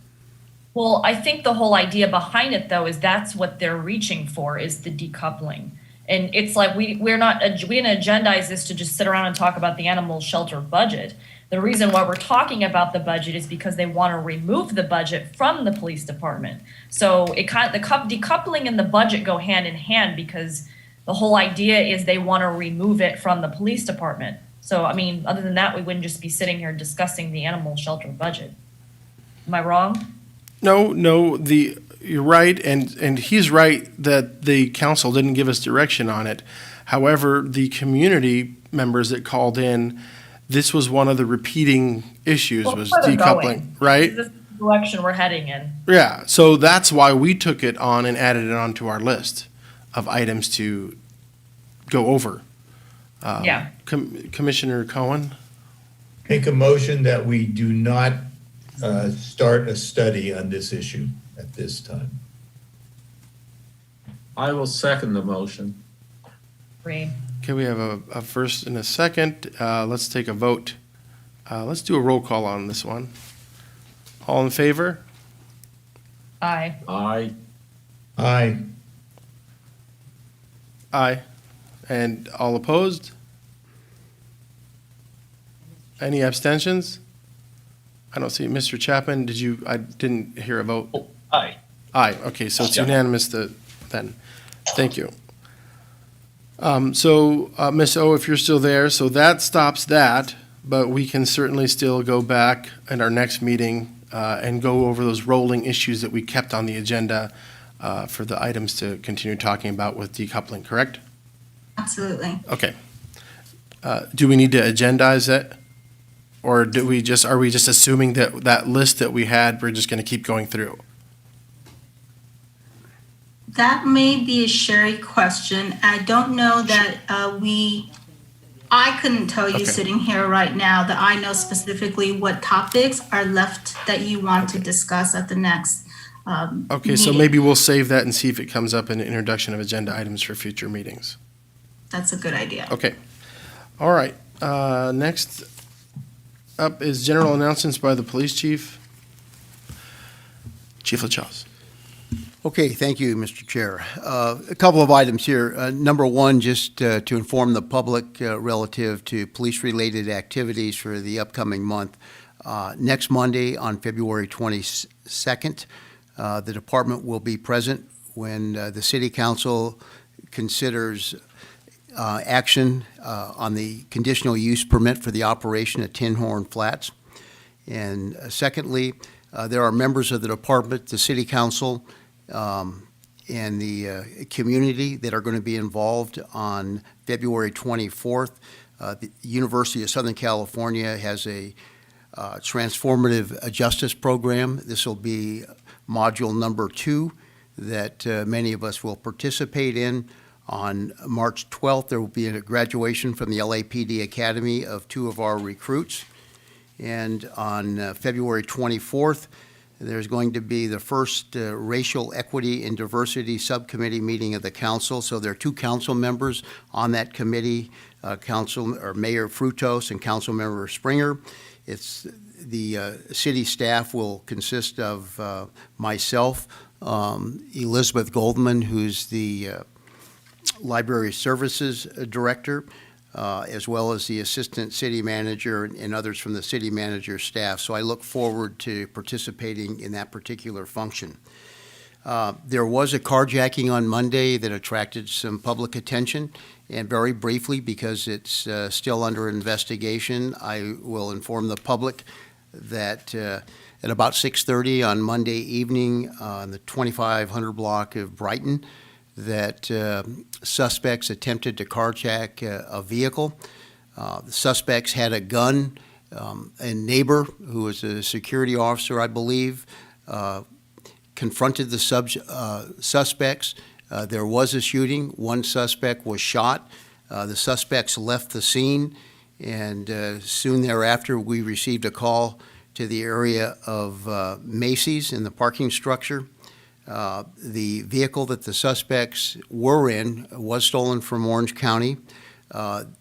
Speaker 11: Well, I think the whole idea behind it, though, is that's what they're reaching for, is the decoupling. And it's like we didn't agendize this to just sit around and talk about the animal shelter budget. The reason why we're talking about the budget is because they want to remove the budget from the police department. So the decoupling and the budget go hand in hand because the whole idea is they want to remove it from the police department. So, I mean, other than that, we wouldn't just be sitting here discussing the animal shelter budget. Am I wrong?
Speaker 1: No, you're right, and he's right that the council didn't give us direction on it. However, the community members that called in, this was one of the repeating issues, was decoupling, right?
Speaker 11: This is the direction we're heading in.
Speaker 1: Yeah, so that's why we took it on and added it onto our list of items to go over.
Speaker 11: Yeah.
Speaker 1: Commissioner Cohen?
Speaker 12: Make a motion that we do not start a study on this issue at this time.
Speaker 14: I will second the motion.
Speaker 11: Agree.
Speaker 1: Okay, we have a first and a second. Let's take a vote. Let's do a roll call on this one. All in favor?
Speaker 11: Aye.
Speaker 14: Aye.
Speaker 12: Aye.
Speaker 1: Aye. And all opposed? Any abstentions? I don't see. Mr. Chapman, I didn't hear a vote.
Speaker 3: Aye.
Speaker 1: Aye, okay, so it's
Speaker 3: Yeah.
Speaker 1: unanimous then. Thank you. Ms. O, if you're still there, so that stops that, but we can certainly still go back at our next meeting and go over those rolling issues that we kept on the agenda for the items to continue talking about with decoupling, correct?
Speaker 17: Absolutely.
Speaker 1: Okay. Do we need to agendize it? Or are we just assuming that list that we had, we're just gonna keep going through?
Speaker 17: That may be a Sherry question. I don't know that I couldn't tell you
Speaker 1: Okay.
Speaker 17: sitting here right now that I know specifically what topics are left that you want to discuss at the next
Speaker 1: Okay, so
Speaker 17: meeting.
Speaker 1: maybe we'll save that and see if it comes up in the introduction of agenda items for future meetings.
Speaker 17: That's a good idea.
Speaker 1: Okay. All right. Next up is general announcements by the police chief. Chief LaChasse.
Speaker 10: Okay, thank you, Mr. Chair. A couple of items here. Number one, just to inform the public relative to police-related activities for the upcoming month. Next Monday, on February 22nd, the department will be present when the city council considers action on the conditional use permit for the operation at Tin Horn Flats. And secondly, there are members of the department, the city council, and the community that are going to be involved on February 24th. The University of Southern California has a transformative justice program. This will be module number 2 that many of us will participate in. On March 12th, there will be a graduation from the LAPD Academy of 2 of our recruits. And on February 24th, there's going to be the first Racial Equity and Diversity Subcommittee meeting of the council. So there are 2 council members on that committee, Mayor Frutos and Councilmember Springer. It's the city staff will consist of myself, Elizabeth Goldman, who's the Library Services Director, as well as the Assistant City Manager and others from the City Manager staff. So I look forward to participating in that particular function. There was a carjacking on Monday that attracted some public attention, and very briefly, because it's still under investigation, I will inform the public that at about 6:30 on Monday evening on the 2500 block of Brighton, that suspects attempted to carjack a vehicle. The suspects had a gun. A neighbor, who was a security officer, I believe, confronted the suspects. There was a shooting. One suspect was shot. The suspects left the scene, and soon thereafter, we received a call to the area of Macy's in the parking structure. The vehicle that the suspects were in was stolen from Orange County.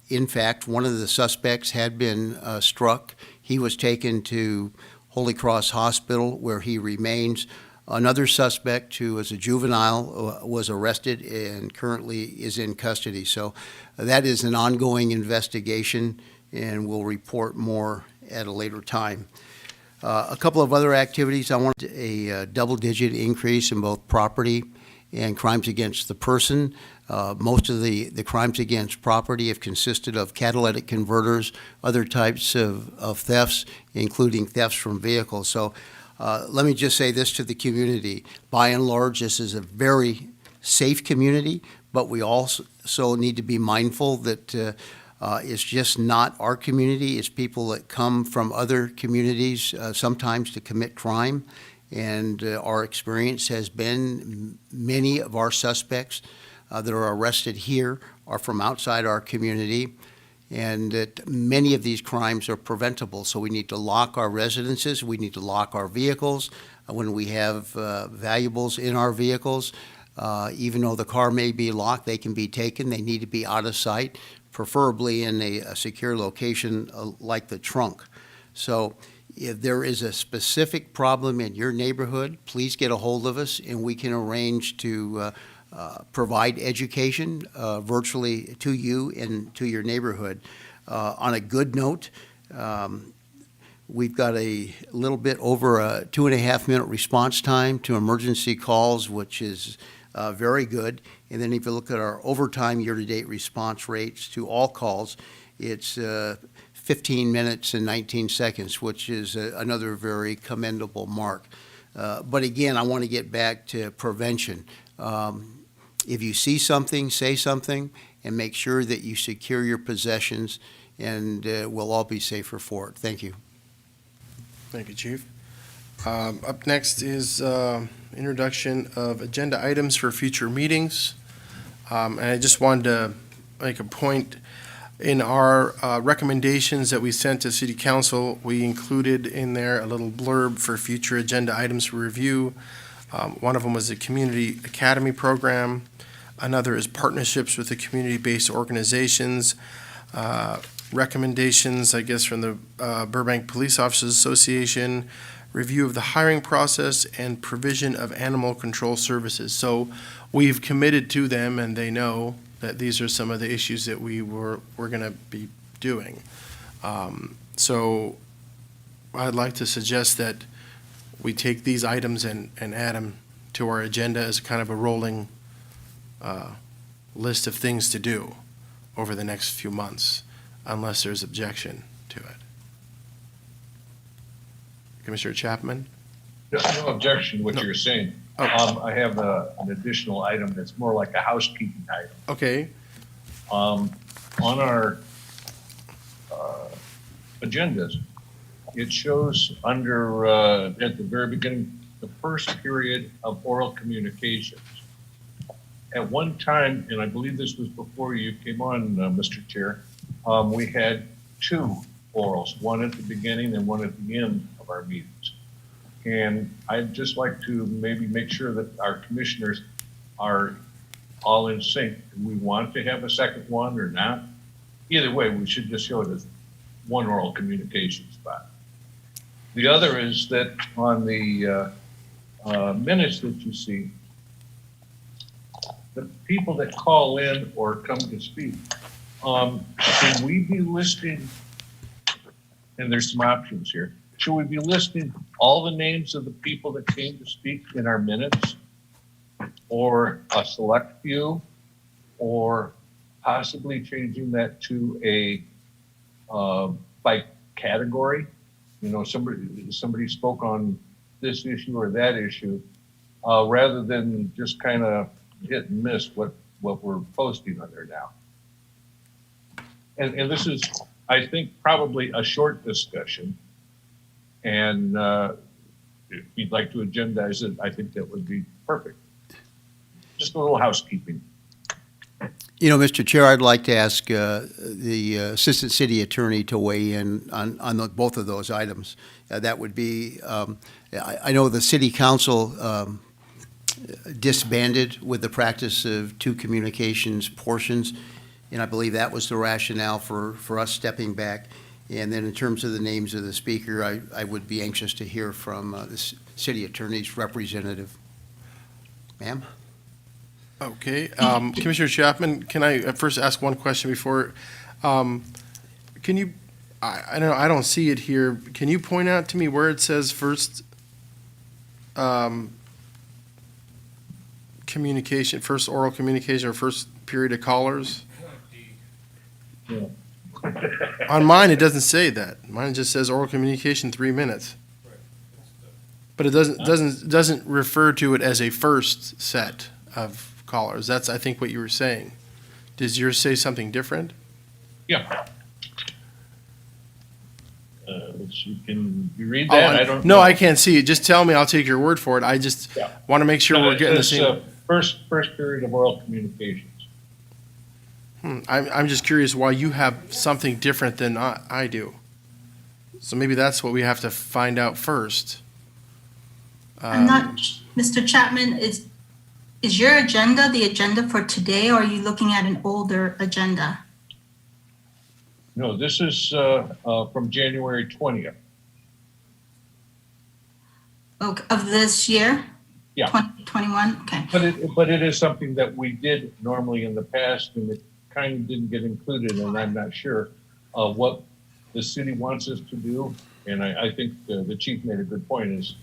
Speaker 10: In fact, one of the suspects had been struck. He was taken to Holy Cross Hospital, where he remains. Another suspect, who was a juvenile, was arrested and currently is in custody. So that is an ongoing investigation, and we'll report more at a later time. A couple of other activities. I want a double-digit increase in both property and crimes against the person. Most of the crimes against property have consisted of catalytic converters, other types of thefts, including thefts from vehicles. So let me just say this to the community. By and large, this is a very safe community, but we also need to be mindful that it's just not our community. It's people that come from other communities, sometimes to commit crime. And our experience has been many of our suspects that are arrested here are from outside our community, and that many of these crimes are preventable. So we need to lock our residences. We need to lock our vehicles. When we have valuables in our vehicles, even though the car may be locked, they can be taken. They need to be out of sight, preferably in a secure location like the trunk. So If there is a specific problem in your neighborhood, please get a hold of us and we can arrange to provide education virtually to you and to your neighborhood. On a good note, we've got a little bit over a 2.5-minute response time to emergency calls, which is very good. And then if you look at our overtime year-to-date response rates to all calls, it's 15 minutes and 19 seconds, which is another very commendable mark. But again, I want to get back to prevention. If you see something, say something, and make sure that you secure your possessions, and we'll all be safer for it. Thank you.
Speaker 1: Thank you, Chief. Up next is introduction of agenda items for future meetings. And I just wanted to make a point. In our recommendations that we sent to City Council, we included in there a little blurb for future agenda items for review. One of them was the Community Academy Program. Another is partnerships with the community-based organizations. Recommendations, I guess, from the Burbank Police Officers Association, review of the hiring process, and provision of animal control services. So we've committed to them, and they know that these are some of the issues that we're going to be doing. So I'd like to suggest that we take these items and add them to our agenda as kind of a rolling list of things to do over the next few months, unless there's objection to it. Commissioner Chapman?
Speaker 3: No objection to what you're saying. I have an additional item that's more like a housekeeping item.
Speaker 1: Okay.
Speaker 3: On our agendas, it shows under, at the very beginning, the first period of oral communications. At one time, and I believe this was before you came on, Mr. Chair, we had 2 orals, one at the beginning and one at the end of our meetings. And I'd just like to maybe make sure that our commissioners are all in sync. Do we want to have a second one or not? Either way, we should just show it as one oral communication spot. The other is that on the minutes that you see, the people that call in or come to speak, should we be listing, and there's some options here, should we be listing all the names of the people that came to speak in our minutes, or a select few, or possibly changing that to a by category? You know, somebody spoke on this issue or that issue, rather than just kind of hit and miss what we're posting on there now. And this is, I think, probably a short discussion. And if you'd like to agendize it, I think that would be perfect. Just a little housekeeping.
Speaker 10: You know, Mr. Chair, I'd like to ask the Assistant City Attorney to weigh in on both of those items. That would be, I know the City Council disbanded with the practice of 2 communications portions, and I believe that was the rationale for us stepping back. And then in terms of the names of the speaker, I would be anxious to hear from the City Attorney's representative. Ma'am?
Speaker 1: Okay. Commissioner Chapman, can I first ask one question before? Can you, I don't know, I don't see it here. Can you point out to me where it says first communication, first oral communication, or first period of callers?
Speaker 3: Yeah.
Speaker 1: On mine, it doesn't say that. Mine just says oral communication 3 minutes. But it doesn't refer to it as a first set of callers. That's, I think, what you were saying. Does yours say something different?
Speaker 3: Yeah. Can you read that? I don't
Speaker 1: No,
Speaker 3: know.
Speaker 1: I can't see it. Just tell me. I'll take your word for it. I just want to make sure we're getting the same.
Speaker 3: First period of oral communications.
Speaker 1: I'm just curious why you have something different than I do. So maybe that's what we have to find out first.
Speaker 17: I'm not, Mr. Chapman, is your agenda the agenda for today, or are you looking at an older agenda?
Speaker 3: No, this is from January 20th.
Speaker 17: Of this year?
Speaker 3: Yeah.
Speaker 17: 2021, okay.
Speaker 3: But it is something that we did normally in the past, and it kind of didn't get included, and I'm not sure what the city wants us to do. And I think the chief made a good point, is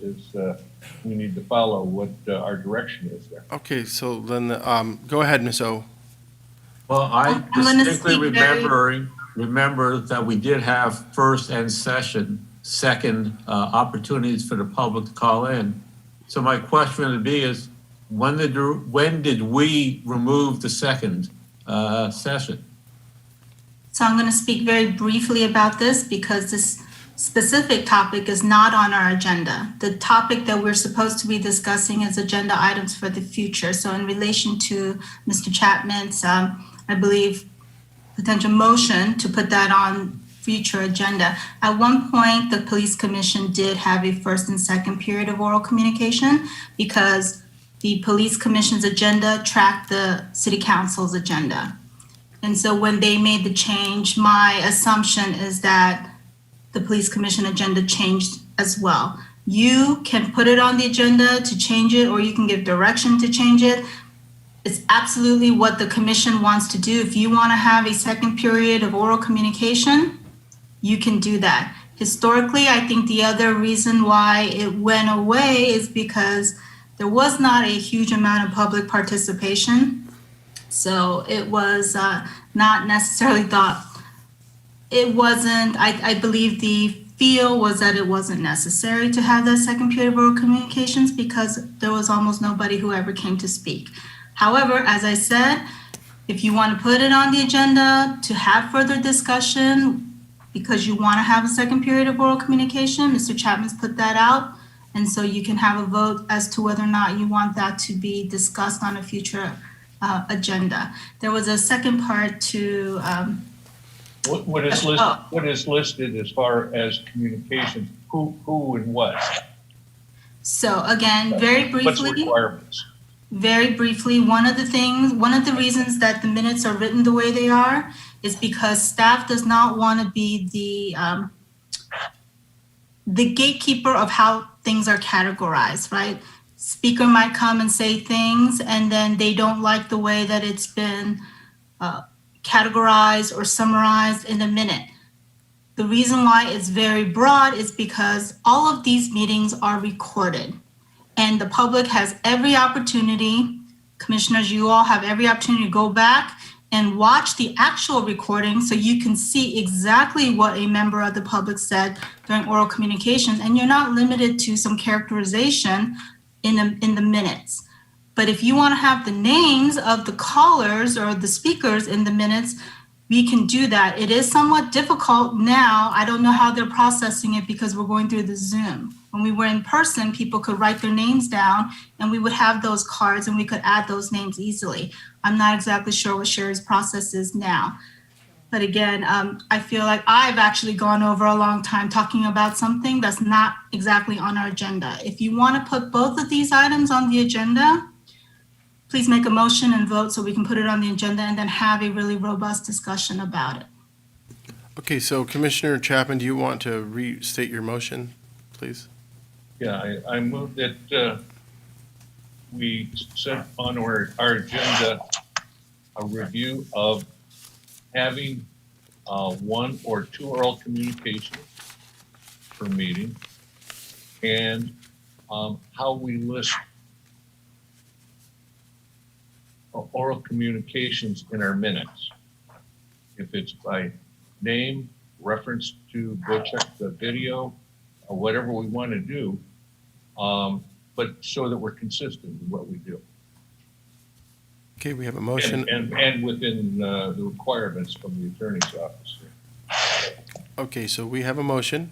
Speaker 3: we need to follow what our direction is there.
Speaker 1: Okay, so then, go ahead, Ms. O.
Speaker 14: Well, I
Speaker 17: I'm gonna
Speaker 14: distinctly
Speaker 17: speak very-
Speaker 14: remember that we did have first and second opportunities for the public to call in. So my question would be is, when did we remove the second session?
Speaker 17: So I'm going to speak very briefly about this because this specific topic is not on our agenda. The topic that we're supposed to be discussing is agenda items for the future. So in relation to Mr. Chapman's, I believe, potential motion to put that on future agenda. At one point, the police commission did have a first and second period of oral communication because the police commission's agenda tracked the city council's agenda. And so when they made the change, my assumption is that the police commission agenda changed as well. You can put it on the agenda to change it, or you can give direction to change it. It's absolutely what the commission wants to do. If you want to have a second period of oral communication, you can do that. Historically, I think the other reason why it went away is because there was not a huge amount of public participation. So it was not necessarily thought, it wasn't, I believe the feel was that it wasn't necessary to have that second period of oral communications because there was almost nobody who ever came to speak. However, as I said, if you want to put it on the agenda to have further discussion because you want to have a second period of oral communication, Mr. Chapman's put that out. And so you can have a vote as to whether or not you want that to be discussed on a future agenda. There was a second part to
Speaker 3: What is listed as far as communication? Who and what?
Speaker 17: So again, very
Speaker 3: What's
Speaker 17: briefly,
Speaker 3: requirements?
Speaker 17: very briefly, one of the reasons that the minutes are written the way they are is because staff does not want to be the gatekeeper of how things are categorized, right? Speaker might come and say things and then they don't like the way that it's been categorized or summarized in a minute. The reason why it's very broad is because all of these meetings are recorded and the public has every opportunity, commissioners, you all have every opportunity to go back and watch the actual recording so you can see exactly what a member of the public said during oral communications, and you're not limited to some characterization in the minutes. But if you want to have the names of the callers or the speakers in the minutes, we can do that. It is somewhat difficult now. I don't know how they're processing it because we're going through the Zoom. When we were in person, people could write their names down and we would have those cards and we could add those names easily. I'm not exactly sure what Sherry's process is now. But again, I feel like I've actually gone over a long time talking about something that's not exactly on our agenda. If you want to put both of these items on the agenda, please make a motion and vote so we can put it on the agenda and then have a really robust discussion about it.
Speaker 1: Okay, so Commissioner Chapman, do you want to restate your motion, please?
Speaker 3: Yeah, I move that we set on our agenda a review of having one or two oral communications per meeting and how we list oral communications in our minutes. If it's by name, reference to go check the video, or whatever we want to do, but so that we're consistent with what we do.
Speaker 1: Okay, we have a motion.
Speaker 3: And within the requirements from the attorney's office.
Speaker 1: Okay, so we have a motion.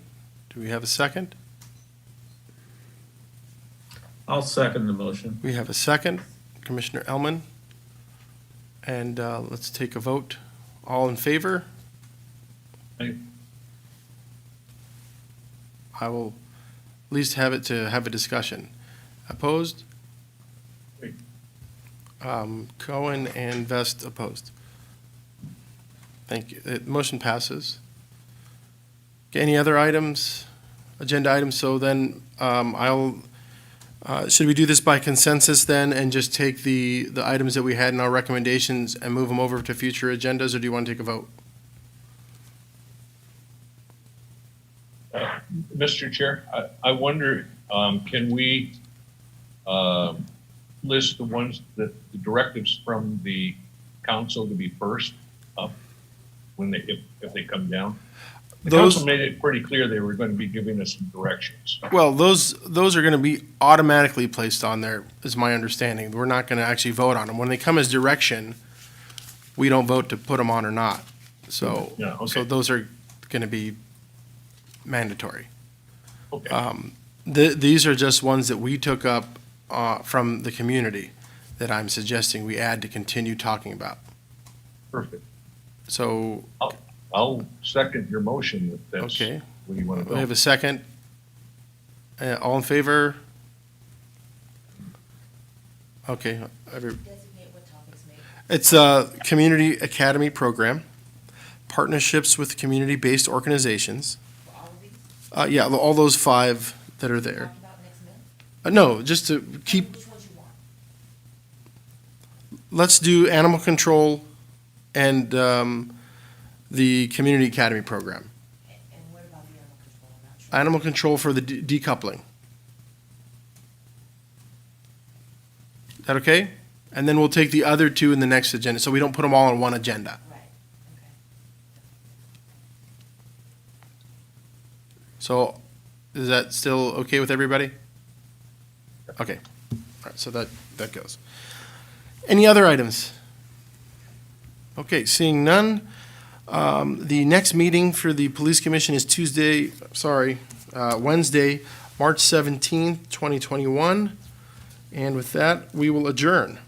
Speaker 1: Do we have a second?
Speaker 14: I'll second the motion.
Speaker 1: We have a second, Commissioner Elman. And let's take a vote. All in favor?
Speaker 3: Aye.
Speaker 1: I will at least have it to have a discussion. Opposed? Cohen and Vest opposed. Thank you. The motion passes. Okay, any other items, agenda items? So then I'll Should we do this by consensus then and just take the items that we had in our recommendations and move them over to future agendas, or do you want to take a vote?
Speaker 3: Mr. Chair, I wonder, can we list the ones that the directives from the council to be first up when they, if they come down? The council made it pretty clear they were going to be giving us some directions.
Speaker 1: Well, those are going to be automatically placed on there, is my understanding. We're not going to actually vote on them. When they come as direction, we don't vote to put them on or not. So,
Speaker 3: Yeah, okay.
Speaker 1: so those are going to be mandatory.
Speaker 3: Okay.
Speaker 1: These are just ones that we took up from the community that I'm suggesting we add to continue talking about.
Speaker 3: Perfect.
Speaker 1: So,
Speaker 3: I'll second your motion if that's
Speaker 1: okay.
Speaker 3: where you want to
Speaker 1: We have
Speaker 3: go.
Speaker 1: a second. All in favor? Okay. It's a community academy program, partnerships with community-based organizations. Yeah, all those 5 that are there. No, just to keep. Let's do animal control and the community academy program. Animal control for the decoupling. Is that okay? And then we'll take the other 2 in the next agenda, so we don't put them all on one agenda. So, is that still okay with everybody? Okay, all right, so that goes. Any other items? Okay, seeing none, the next meeting for the Police Commission is Wednesday, March 17th, 2021. And with that, we will adjourn.